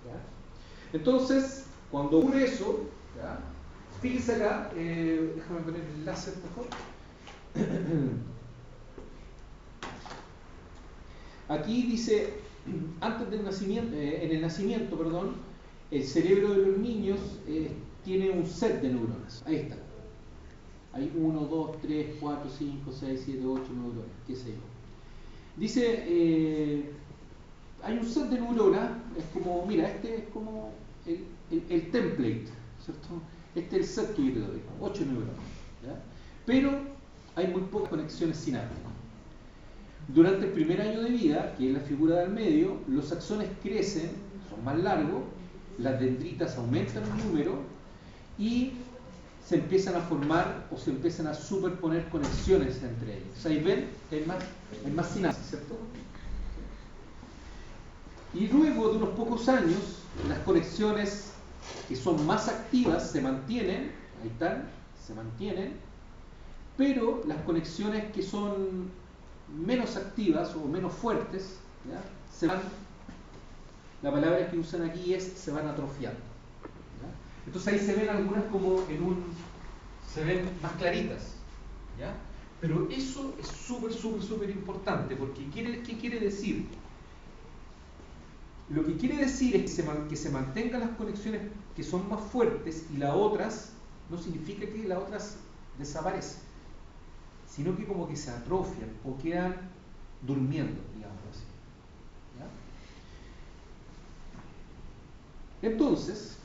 ¿Ya? Entonces, cuando ocurre eso, ¿ya? Fíjense acá, déjame poner el láser mejor. Aquí dice, antes del nacimiento, en el nacimiento, perdón, el cerebro de los niños tiene un set de neuronas. Ahí está. Hay 1, 2, 3, 4, 5, 6, 7, 8 neuronas, qué sé yo. Dice, hay un set de neuronas, es como, mira, este es como el template, ¿cierto? Este es el set que yo te doy, 8 neuronas. ¿Ya? Pero hay muy pocas conexiones sinápticas. Durante el primer año de vida, que es la figura del medio, los axones crecen, son más largos, las dendritas aumentan en número y se empiezan a formar o se empiezan a superponer conexiones entre ellos. O sea, ahí ven que hay más sinapsis, ¿cierto? Y luego de unos pocos años, las conexiones que son más activas se mantienen, ahí están, se mantienen, pero las conexiones que son menos activas o menos fuertes, ¿ya? Se van, la palabra que usan aquí es se van atrofiando. ¿Ya? Entonces ahí se ven algunas como se ven más claritas, ¿ya? Pero eso es súper importante, porque ¿qué quiere decir? Lo que quiere decir es que se mantengan las conexiones que son más fuertes y las otras no significa que las otras desaparecen, sino que como que se atrofian o quedan durmiendo, digamos así. ¿Ya? Entonces,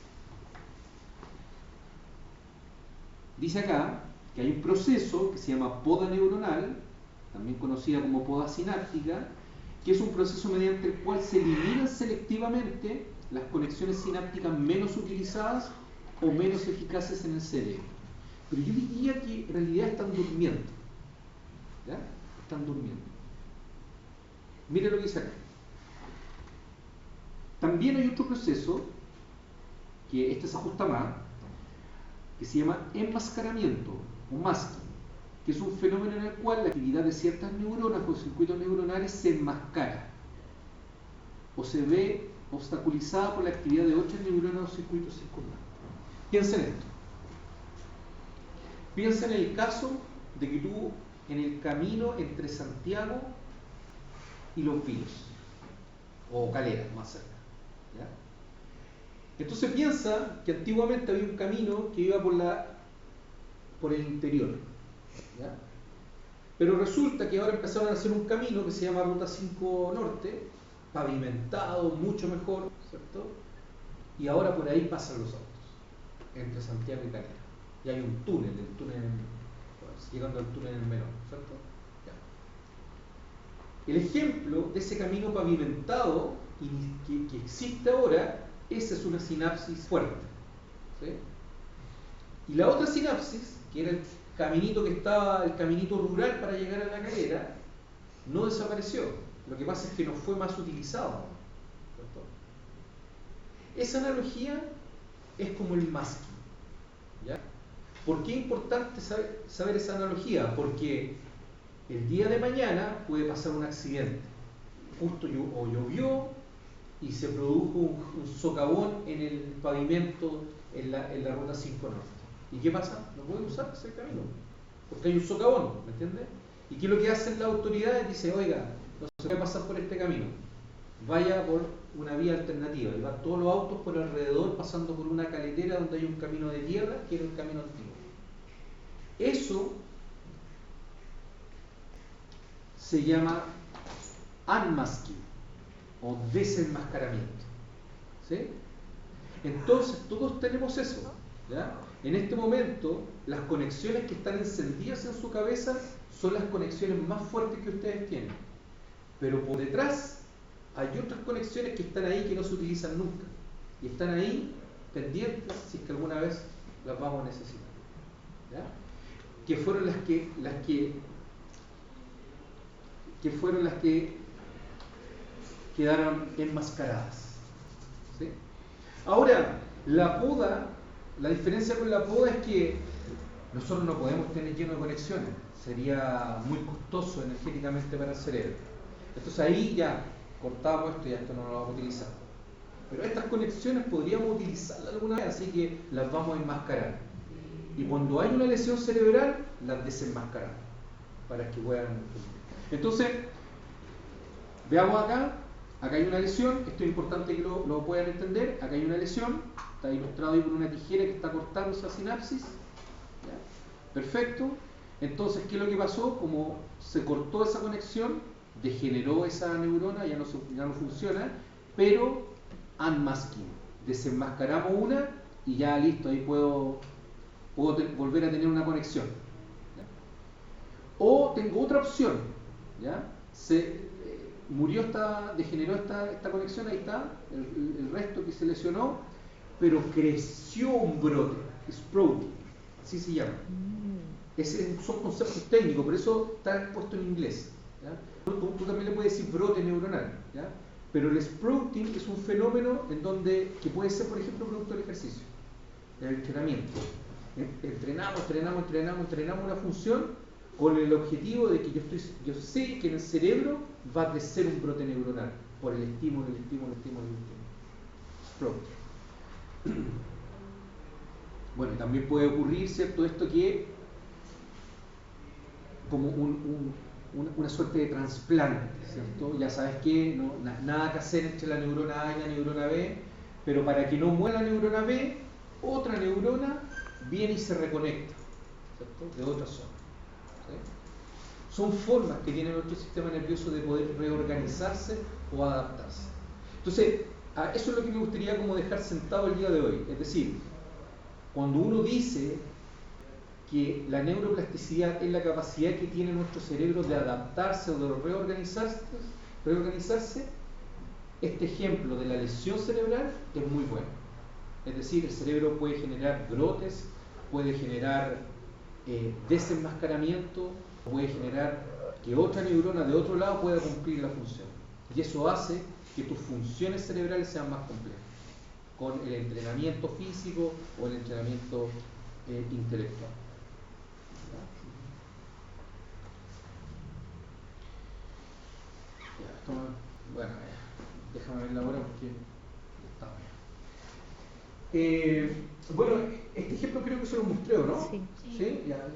dice acá que hay un proceso que se llama poda neuronal, también conocida como poda sináptica, que es un proceso mediante el cual se eliminan selectivamente las conexiones sinápticas menos utilizadas o menos eficaces en el cerebro. Pero yo diría que en realidad están durmiendo. ¿Ya? Están durmiendo. Mire lo que dice acá. También hay otro proceso, que este se ajusta más, que se llama enmascaramiento o masking, que es un fenómeno en el cual la actividad de ciertas neuronas o circuitos neuronales se enmascara o se ve obstaculizada por la actividad de otras neuronas o circuitos circundantes. Piensa en esto. Piensa en el caso de que tú, en el camino entre Santiago y Los Vilos, o Calera, más cerca. ¿Ya? Entonces piensa que antiguamente había un camino que iba por el interior. ¿Ya? Pero resulta que ahora empezaron a hacer un camino que se llama Ruta 5 Norte, pavimentado, mucho mejor, ¿cierto? Y ahora por ahí pasan los autos, entre Santiago y Calera. Y hay un túnel, llegando al túnel en Melón, ¿cierto? Ya. El ejemplo de ese camino pavimentado que existe ahora, esa es una sinapsis fuerte. ¿Sí? Y la otra sinapsis, que era el caminito rural para llegar a la Calera, no desapareció. Lo que pasa es que no fue más utilizado. ¿Cierto? Esa analogía es como el masking. ¿Ya? ¿Por qué es importante saber esa analogía? Porque el día de mañana puede pasar un accidente. Justo o llovió y se produjo un socavón en el pavimento en la Ruta 5 Norte. ¿Y qué pasa? No pueden usar ese camino, porque hay un socavón, ¿me entiendes? ¿Y qué es lo que hacen las autoridades? Dicen, oiga, no se puede pasar por este camino, vaya por una vía alternativa. Y van todos los autos por alrededor, pasando por una caletera donde hay un camino de tierra, que era el camino antiguo. Eso se llama unmasking o desenmascaramiento. ¿Sí? Entonces todos tenemos eso, ¿ya? En este momento las conexiones que están encendidas en su cabeza son las conexiones más fuertes que ustedes tienen, pero por detrás hay otras conexiones que están ahí que no se utilizan nunca y están ahí pendientes si es que alguna vez las vamos a necesitar, ¿ya? Que fueron las que quedaron enmascaradas, ¿sí? Ahora, la poda, la diferencia con la poda es que nosotros no podemos tener lleno de conexiones, sería muy costoso energéticamente para el cerebro. Entonces ahí ya cortamos esto y esto no lo vamos a utilizar. Pero estas conexiones podríamos utilizarlas alguna vez, así que las vamos a enmascarar. Y cuando hay una lesión cerebral, las desenmascaramos para que puedan. Entonces, veamos acá hay una lesión, esto es importante que lo puedan entender, acá hay una lesión, está ilustrado ahí con una tijera que está cortando esa sinapsis, ¿ya? Perfecto. Entonces, ¿qué es lo que pasó? Como se cortó esa conexión, degeneró esa neurona, ya no funciona, pero unmasking, desenmascaramos una y ya listo, ahí puedo volver a tener una conexión, ¿ya? O tengo otra opción, ¿ya? Degeneró esta conexión, ahí está, el resto que se lesionó, pero creció un brote, sprouting, así se llama. Son conceptos técnicos, por eso está puesto en inglés, ¿ya? Tú también le puedes decir brote neuronal, ¿ya? Pero el sprouting es un fenómeno que puede ser, por ejemplo, producto del ejercicio, del entrenamiento. Entrenamos una función con el objetivo de que yo sé que en el cerebro va a crecer un brote neuronal por el estímulo. Sprouting. Bueno, también puede ocurrir, ¿cierto? Esto que como una suerte de trasplante, ¿cierto? Ya sabes que nada que hacer entre la neurona A y la neurona B, pero para que no muera la neurona B, otra neurona viene y se reconecta, ¿cierto? De otra zona, ¿sí? Son formas que tiene nuestro sistema nervioso de poder reorganizarse o adaptarse. Entonces, eso es lo que me gustaría como dejar sentado el día de hoy. Es decir, cuando uno dice que la neuroplasticidad es la capacidad que tiene nuestro cerebro de adaptarse o de reorganizarse, este ejemplo de la lesión cerebral es muy bueno. Es decir, el cerebro puede generar brotes, puede generar desenmascaramiento, puede generar que otra neurona de otro lado pueda cumplir la función. Y eso hace que tus funciones cerebrales sean más complejas, con el entrenamiento físico o el entrenamiento intelectual. Bueno, déjame ver la hora porque está bueno, este ejemplo creo que se lo mostré, ¿no? Sí. ¿Sí? Ya.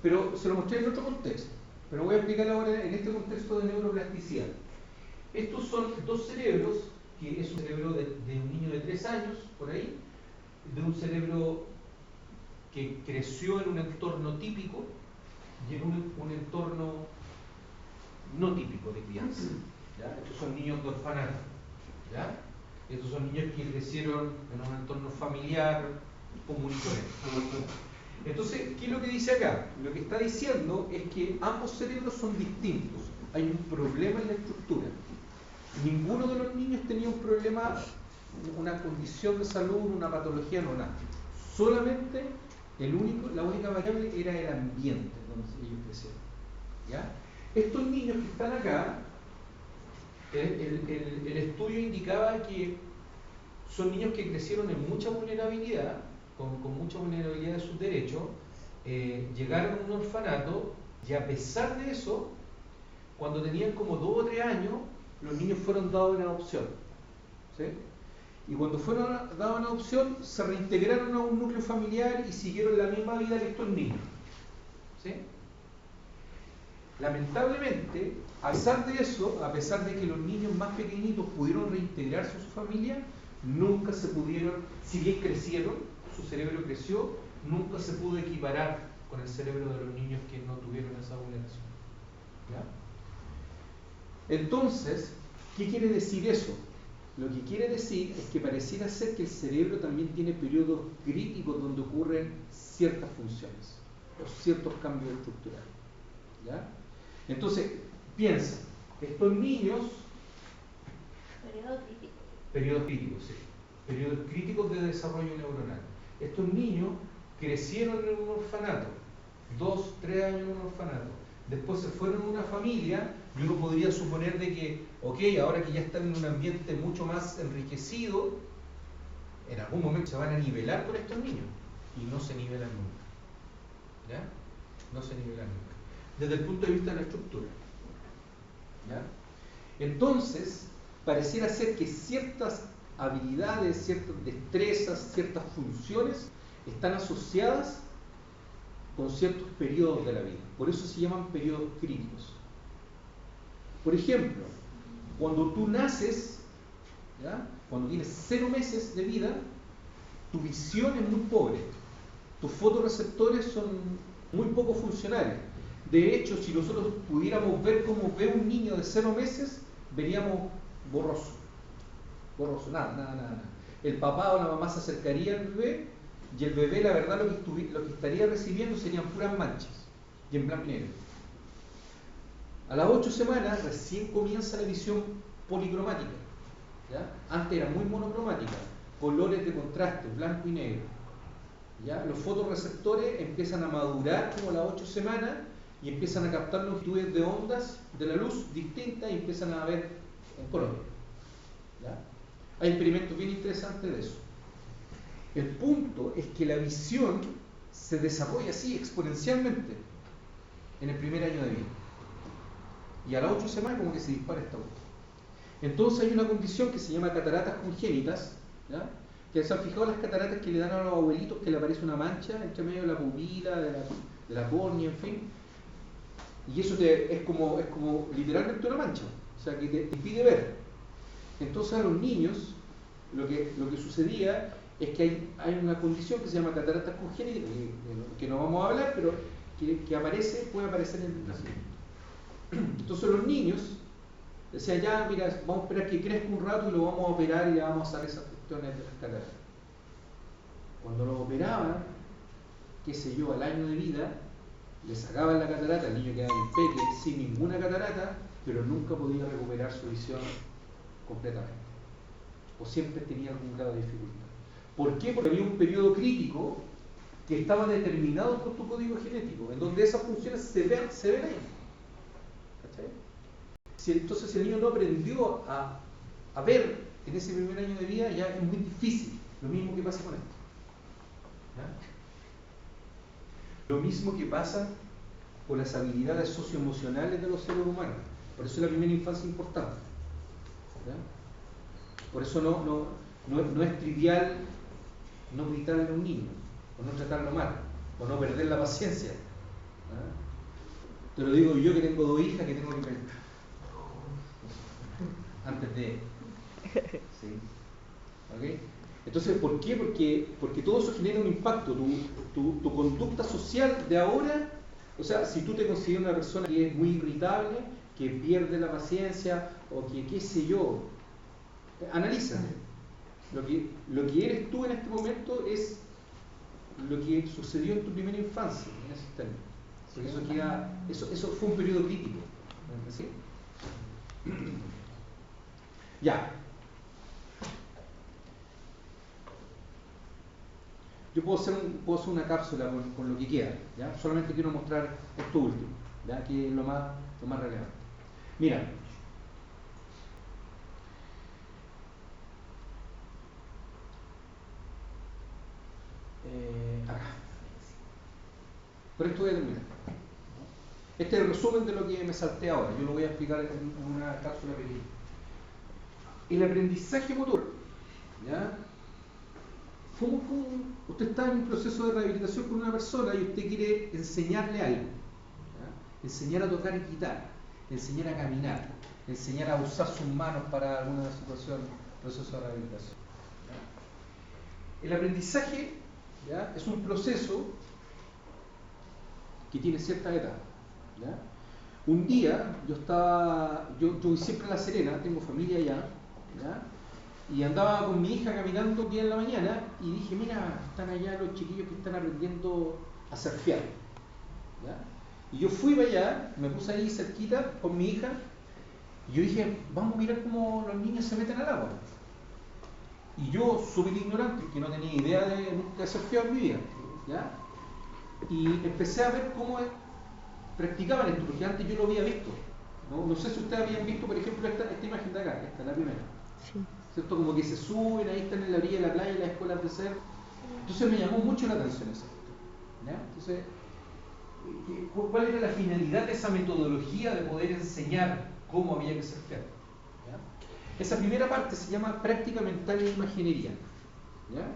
Pero se lo mostré en otro contexto. Pero voy a explicar ahora en este contexto de neuroplasticidad. Estos son dos cerebros, que es un cerebro de un niño de 3 años, por ahí, de un cerebro que creció en un entorno típico y en un entorno no típico de crianza, ¿ya? Estos son niños de orfanato, ¿ya? Estos son niños que crecieron en un entorno familiar común y corriente. Entonces, ¿qué es lo que dice acá? Lo que está diciendo es que ambos cerebros son distintos. Hay un problema en la estructura. Ninguno de los niños tenía un problema, una condición de salud, una patología, no nada. Solamente la única variable era el ambiente donde ellos crecieron, ¿ya? Estos niños que están acá, el estudio indicaba que son niños que crecieron en mucha vulnerabilidad, con mucha vulnerabilidad de sus derechos, llegaron a un orfanato y a pesar de eso, cuando tenían como 2 o 3 años, los niños fueron dados en adopción, ¿sí? Y cuando fueron dados en adopción, se reintegraron a un núcleo familiar y siguieron la misma vida que estos niños, ¿sí? Lamentablemente, a pesar de eso, a pesar de que los niños más pequeñitos pudieron reintegrarse a su familia, nunca se pudieron, si bien crecieron, su cerebro creció, nunca se pudo equiparar con el cerebro de los niños que no tuvieron esa vulneración, ¿ya? Entonces, ¿qué quiere decir eso? Lo que quiere decir es que pareciera ser que el cerebro también tiene periodos críticos donde ocurren ciertas funciones o ciertos cambios estructurales. ¿Ya? Entonces, piensa, estos niños, Periodo crítico. periodos críticos, sí, periodos críticos de desarrollo neuronal. Estos niños crecieron en un orfanato, 2, 3 años en un orfanato, después se fueron a una familia, y uno podría suponer de que, ok, ahora que ya están en un ambiente mucho más enriquecido, en algún momento se van a nivelar con estos niños, y no se nivelan nunca. ¿Ya? No se nivelan nunca. Desde el punto de vista de la estructura. ¿Ya? Entonces, pareciera ser que ciertas habilidades, ciertas destrezas, ciertas funciones están asociadas con ciertos periodos de la vida. Por eso se llaman periodos críticos. Por ejemplo, cuando tú naces, ¿ya? Cuando tienes 0 meses de vida, tu visión es muy pobre. Tus fotorreceptores son muy poco funcionales. De hecho, si nosotros pudiéramos ver cómo ve un niño de 0 meses, veríamos borroso. Borroso, nada. El papá o la mamá se acercaría al bebé y el bebé, la verdad, lo que estaría recibiendo serían puras manchas y en blanco y negro. A las 8 semanas recién comienza la visión policromática. ¿Ya? Antes era muy monocromática, colores de contraste, blanco y negro. ¿Ya? Los fotorreceptores empiezan a madurar como a las 8 semanas y empiezan a captar longitudes de ondas de la luz distintas y empiezan a ver en color. ¿Ya? Hay experimentos bien interesantes de eso. El punto es que la visión se desarrolla así exponencialmente en el primer año de vida. Y a las 8 semanas como que se dispara esta voz. Entonces hay una condición que se llama cataratas congénitas, ¿ya? Que se han fijado las cataratas que le dan a los abuelitos, que le aparece una mancha entre medio de la pupila, de la córnea, en fin. Y eso es como literalmente una mancha, o sea, que te impide ver. Entonces a los niños lo que sucedía es que hay una condición que se llama cataratas congénitas, que no vamos a hablar, pero que puede aparecer en el nacimiento. Entonces los niños decían, ya, mira, vamos a esperar que crezca un rato y lo vamos a operar y le vamos a sacar esas cuestiones de las cataratas. Cuando lo operaban, qué sé yo, al año de vida, le sacaban la catarata, el niño quedaba impeque, sin ninguna catarata, pero nunca podía recuperar su visión completamente. O siempre tenía algún grado de dificultad. ¿Por qué? Porque había un periodo crítico que estaba determinado por tu código genético, en donde esas funciones se ven ahí. ¿Cachai? Entonces, si el niño no aprendió a ver en ese primer año de vida, ya es muy difícil. Lo mismo que pasa con esto. ¿Ya? Lo mismo que pasa con las habilidades socioemocionales de los seres humanos. Por eso la primera infancia es importante. ¿Ya? Por eso no es trivial no gritarle a un niño, o no tratarlo mal, o no perder la paciencia. ¿Ah? Te lo digo yo que tengo 2 hijas que tengo que ver antes de... ¿Sí? ¿Okay? Entonces, ¿por qué? Porque todo eso genera un impacto. Tu conducta social de ahora, o sea, si tú te consideras una persona que es muy irritable, que pierde la paciencia, o que qué sé yo, analízate. Lo que eres tú en este momento es lo que sucedió en tu primera infancia, en ese término. Porque eso fue un periodo crítico. ¿Sí? Ya. Yo puedo hacer una cápsula con lo que queda, ¿ya? Solamente quiero mostrar esto último, ¿ya? Que es lo más relevante. Mira. Acá. Por esto voy a terminar. Este es el resumen de lo que me salté ahora. Yo lo voy a explicar en una cápsula pequeña. El aprendizaje motor, ¿ya? Usted está en un proceso de rehabilitación con una persona y usted quiere enseñarle algo, ¿ya? Enseñar a tocar guitarra, enseñar a caminar, enseñar a usar sus manos para alguna situación, proceso de rehabilitación, ¿ya? El aprendizaje, ¿ya? Es un proceso que tiene cierta etapa, ¿ya? Un día yo voy siempre a La Serena, tengo familia allá, ¿ya? Y andaba con mi hija caminando un día en la mañana y dije, mira, están allá los chiquillos que están aprendiendo a surfear, ¿ya? Y yo fui para allá, me puse ahí cerquita con mi hija y yo dije, vamos a mirar cómo los niños se meten al agua. Y yo, súper ignorante, que no tenía idea de nunca surfear en mi vida, ¿ya? Y empecé a ver cómo practicaban esto, porque antes yo lo había visto. No sé si ustedes habían visto, por ejemplo, esta imagen de acá, esta, la primera. Sí. ¿Cierto? Como que se suben, ahí están en la orilla de la playa, en las escuelas de surf. Entonces me llamó mucho la atención eso. ¿Ya? Entonces, ¿cuál era la finalidad de esa metodología de poder enseñar cómo había que surfear? ¿Ya? Esa primera parte se llama práctica mental e imaginería. ¿Ya?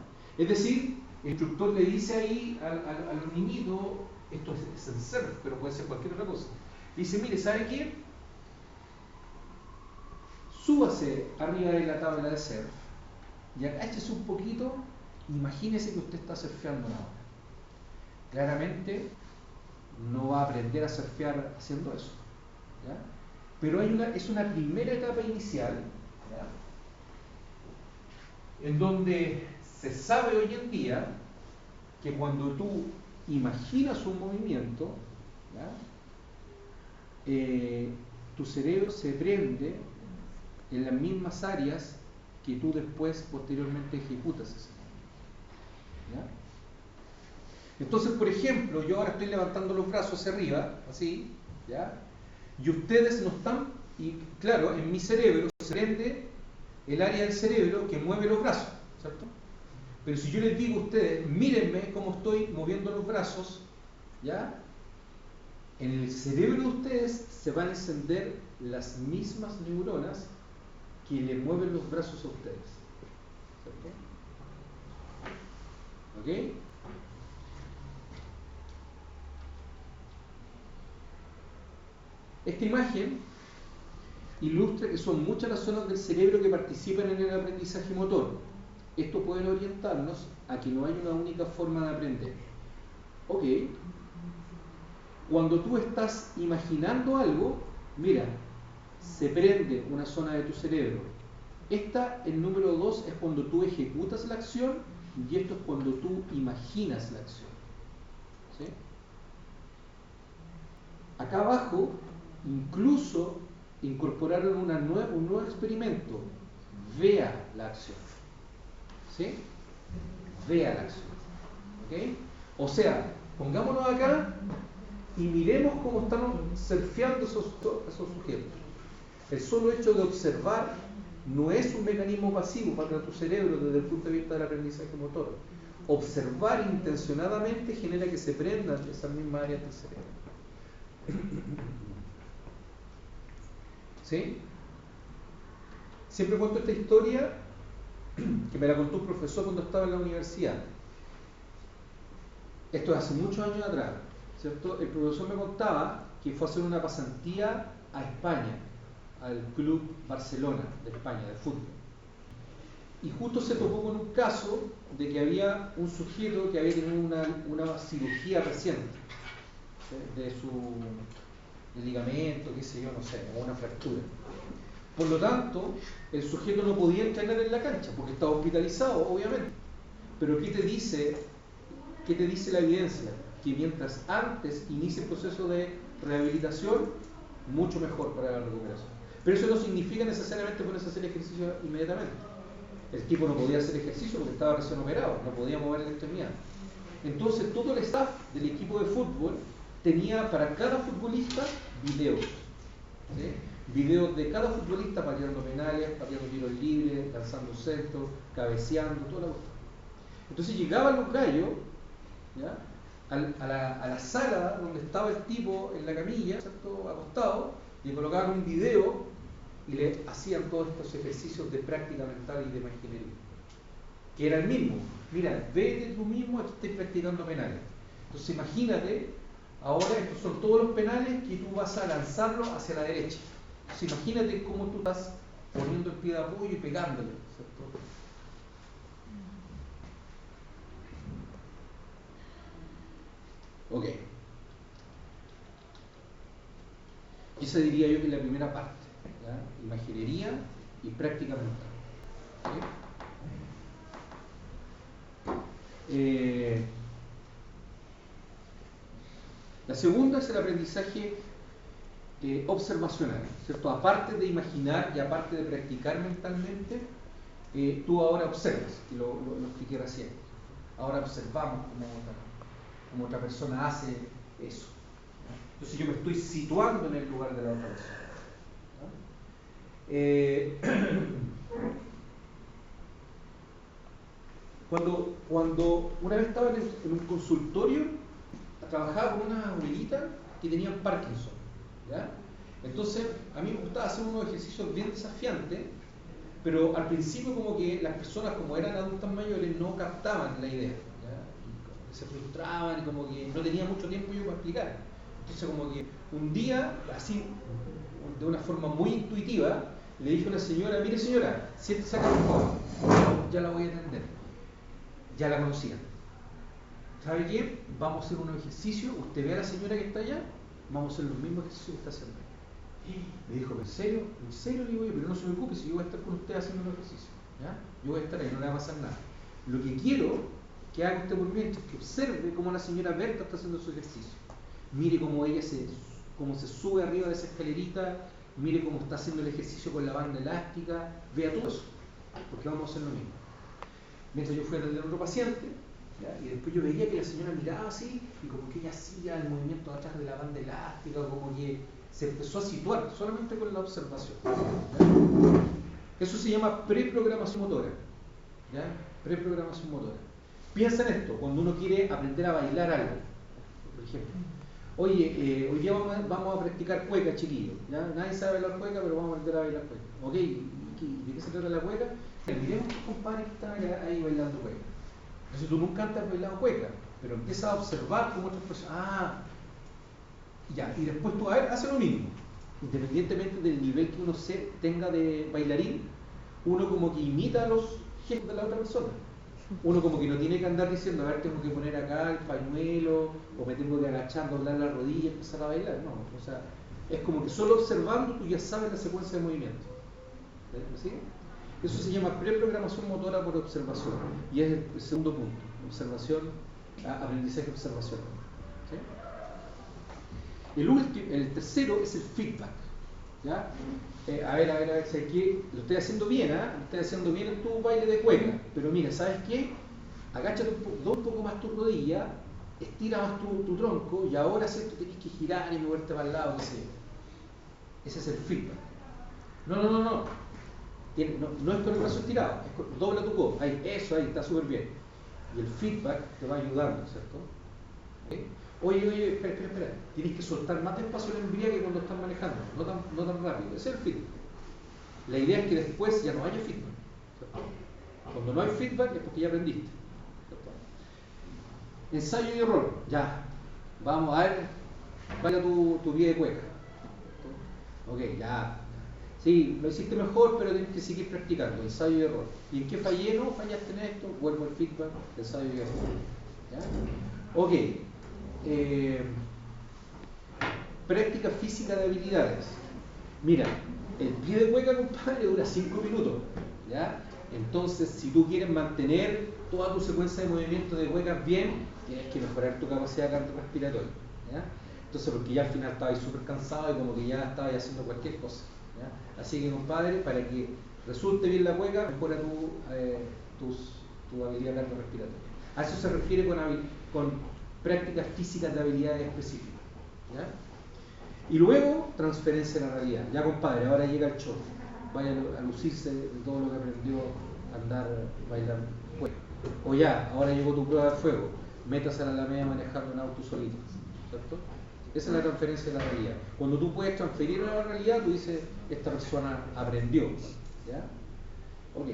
Es decir, el instructor le dice ahí a los niñitos, esto es en surf, pero puede ser cualquier otra cosa. Dice, mire, ¿sabe qué? Súbase arriba de la tabla de surf y agáchese un poquito, imagínese que usted está surfeando ahora. Claramente no va a aprender a surfear haciendo eso, ¿ya? Pero es una primera etapa inicial, ¿ya? En donde se sabe hoy en día que cuando tú imaginas un movimiento, ¿ya? Tu cerebro se prende en las mismas áreas que tú después posteriormente ejecutas ese movimiento, ¿ya? Entonces, por ejemplo, yo ahora estoy levantando los brazos hacia arriba, así, ¿ya? Y ustedes no están, y claro, en mi cerebro se prende el área del cerebro que mueve los brazos, ¿cierto? Pero si yo les digo a ustedes, mírenme cómo estoy moviendo los brazos, ¿ya? En el cerebro de ustedes se van a encender las mismas neuronas que le mueven los brazos a ustedes, ¿cierto? ¿Ok? Esta imagen ilustra que son muchas las zonas del cerebro que participan en el aprendizaje motor. Esto puede orientarnos a que no hay una única forma de aprender. Ok, cuando tú estás imaginando algo, mira, se prende una zona de tu cerebro. El número 2 es cuando tú ejecutas la acción y esto es cuando tú imaginas la acción. ¿Sí? Acá abajo, incluso incorporaron un nuevo experimento. Vea la acción. ¿Sí? Vea la acción. ¿Ok? O sea, pongámonos acá y miremos cómo están surfeando esos sujetos. El solo hecho de observar no es un mecanismo pasivo para tu cerebro desde el punto de vista del aprendizaje motor. Observar intencionadamente genera que se prendan esas mismas áreas del cerebro. ¿Sí? Siempre cuento esta historia que me la contó un profesor cuando estaba en la universidad. Esto es hace muchos años atrás, ¿cierto? El profesor me contaba que fue a hacer una pasantía a España, al Club Barcelona de España, de fútbol. Y justo se topó con un caso de que había un sujeto que había tenido una cirugía reciente, ¿sí? De su ligamento, qué sé yo, no sé, o una fractura. Por lo tanto, el sujeto no podía entrenar en la cancha porque estaba hospitalizado, obviamente. Pero ¿qué te dice la evidencia? Que mientras antes inicie el proceso de rehabilitación, mucho mejor para la recuperación. Pero eso no significa necesariamente ponerse a hacer ejercicio inmediatamente. El tipo no podía hacer ejercicio porque estaba recién operado, no podía mover la extremidad. Entonces todo el staff del equipo de fútbol tenía para cada futbolista videos, ¿sí? Videos de cada futbolista pateando penales, pateando tiros libres, lanzando centros, cabeceando, toda la cosa. Entonces llegaban los gallos, ¿ya? A la sala donde estaba el tipo en la camilla, ¿cierto? Acostado, y le colocaban un video y le hacían todos estos ejercicios de práctica mental y de imaginería, que era el mismo. Mira, vete tú mismo, aquí estoy practicando penales. Entonces imagínate, ahora estos son todos los penales que tú vas a lanzarlos hacia la derecha. Entonces imagínate cómo tú estás poniendo el pie de apoyo y pegándole, ¿cierto? Ok. Y esa diría yo que es la primera parte, ¿ya? Imaginería y práctica mental. ¿Sí? La segunda es el aprendizaje observacional, ¿cierto? Aparte de imaginar y aparte de practicar mentalmente, tú ahora observas, y lo expliqué recién. Ahora observamos cómo otra persona hace eso. Entonces yo me estoy situando en el lugar de la otra persona. Cuando una vez estaba en un consultorio, trabajaba con una abuelita que tenía Parkinson, ¿ya? Entonces a mí me gustaba hacer unos ejercicios bien desafiantes, pero al principio como que las personas, como eran adultas mayores, no captaban la idea, ¿ya? Y se frustraban y como que no tenía mucho tiempo yo para explicar. Entonces como que un día, así, de una forma muy intuitiva, le dije a una señora: mire señora, siéntese acá por favor, ya la voy a atender. Ya la conocía. ¿Sabe qué? Vamos a hacer un ejercicio, usted ve a la señora que está allá, vamos a hacer los mismos ejercicios que está haciendo. Me dijo: ¿en serio? ¿En serio? Le digo yo: pero no se preocupe, si yo voy a estar con usted haciendo los ejercicios, ¿ya? Yo voy a estar ahí, no le va a pasar nada. Lo que quiero que haga usted por mí es que observe cómo la señora Berta está haciendo su ejercicio. Mire cómo ella cómo se sube arriba de esa escalerita, mire cómo está haciendo el ejercicio con la banda elástica, vea todo eso, porque vamos a hacer lo mismo. Mientras yo fui a atender a otro paciente, ¿ya? Y después yo veía que la señora miraba así y como que ella hacía el movimiento atrás de la banda elástica, como que se empezó a situar solamente con la observación, ¿ya? Eso se llama preprogramación motora, ¿ya? Preprogramación motora. Piensa en esto: cuando uno quiere aprender a bailar algo, por ejemplo, oye, hoy día vamos a practicar cueca, chiquillos, ¿ya? Nadie sabe bailar cueca, pero vamos a aprender a bailar cueca. ¿Ok? ¿De qué se trata la cueca? Miremos a tus compadres que están ahí bailando cueca. Entonces tú nunca antes has bailado cueca, pero empiezas a observar cómo otras personas, ya, y después tú, a ver, hace lo mismo. Independientemente del nivel que uno tenga de bailarín, uno como que imita los gestos de la otra persona. Uno como que no tiene que andar diciendo: a ver, tengo que poner acá el pañuelo, o me tengo que agachar, doblar la rodilla y empezar a bailar. No, o sea, es como que solo observando tú ya sabes la secuencia de movimientos. ¿Me sigue? Eso se llama preprogramación motora por observación, y es el segundo punto: observación, aprendizaje observacional. ¿Sí? El tercero es el feedback, ¿ya? A ver, ¿sabes qué? Lo estoy haciendo bien, ¿eh? Lo estoy haciendo bien en tu baile de cueca, pero mira, ¿sabes qué? Agáchate un poco más tu rodilla, estira más tu tronco, y ahora ¿cierto? Tienes que girar y moverte para el lado, qué sé yo. Ese es el feedback. No, no es con el brazo estirado, dobla tu codo, ahí, eso ahí, está súper bien. Y el feedback te va ayudando, ¿cierto? ¿Okay? Oye, espera, tienes que soltar más despacio el embriague cuando estás manejando, no tan rápido. Ese es el feedback. La idea es que después ya no haya feedback, ¿cierto? Cuando no hay feedback es porque ya aprendiste, ¿cierto? Ensayo y error, ya, vamos a ver, baila tu pie de cueca, ¿cierto? Ok, ya. Sí, lo hiciste mejor, pero tienes que seguir practicando, ensayo y error. ¿Y en qué fallé? No, fallaste en esto, vuelvo al feedback, ensayo y error. ¿Ya? Ok. Práctica física de habilidades. Mira, el pie de cueca, compadre, dura 5 minutos, ¿ya? Entonces, si tú quieres mantener toda tu secuencia de movimientos de cuecas bien, tienes que mejorar tu capacidad cardiorrespiratoria, ¿ya? Entonces, porque ya al final estabas súper cansado y como que ya estabas haciendo cualquier cosa, ¿ya? Así que, compadre, para que resulte bien la cueca, mejora tu habilidad cardiorrespiratoria. A eso se refiere con prácticas físicas de habilidades específicas, ¿ya? Y luego, transferencia a la realidad. Ya, compadre, ahora llega el show. Vaya a lucirse de todo lo que aprendió a andar, bailar cueca. O ya, ahora llegó tu prueba de fuego. Métase a la Alameda manejando un auto solito, ¿cierto? Esa es la transferencia de la realidad. Cuando tú puedes transferir a la realidad, tú dices: esta persona aprendió, ¿ya? Ok.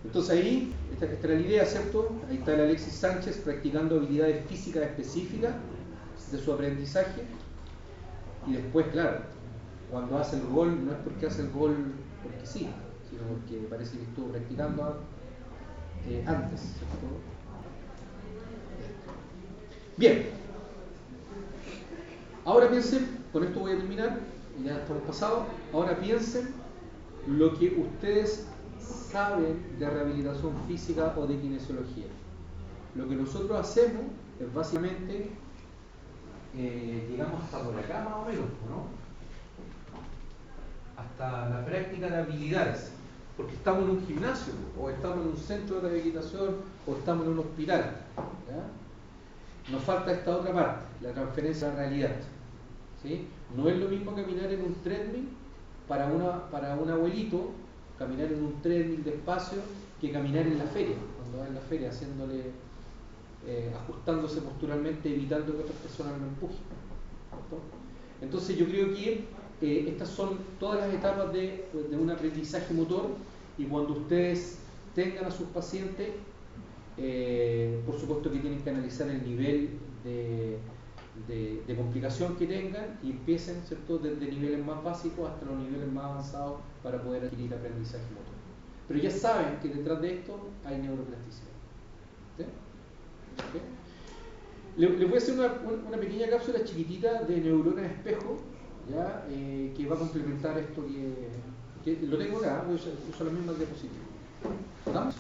Entonces ahí, esta era la idea, ¿cierto? Ahí está el Alexis Sánchez practicando habilidades físicas específicas de su aprendizaje. Y después, claro, cuando hace el gol, no es porque hace el gol porque sí, sino porque parece que estuvo practicando antes, ¿cierto? Bien. Ahora piensen, con esto voy a terminar, ya estamos pasados, ahora piensen lo que ustedes saben de rehabilitación física o de kinesiología. Lo que nosotros hacemos es básicamente, llegamos hasta por acá más o menos, ¿no? Hasta la práctica de habilidades, porque estamos en un gimnasio, o estamos en un centro de rehabilitación, o estamos en un hospital, ¿ya? Nos falta esta otra parte, la transferencia a la realidad, ¿sí? No es lo mismo caminar en un treadmill para un abuelito, caminar en un treadmill despacio, que caminar en la feria, cuando va en la feria haciéndole, ajustándose posturalmente, evitando que otras personas lo empujen, ¿cierto? Entonces yo creo que estas son todas las etapas de un aprendizaje motor, y cuando ustedes tengan a sus pacientes, por supuesto que tienen que analizar el nivel de complicación que tengan, y empiecen, ¿cierto?, desde niveles más básicos hasta los niveles más avanzados para poder adquirir aprendizaje motor. Pero ya saben que detrás de esto hay neuroplasticidad. ¿Sí? ¿Okay? Les voy a hacer una pequeña cápsula chiquitita de neuronas espejo, ¿ya? Que va a complementar esto que lo tengo acá, uso las mismas diapositivas. ¿Estamos?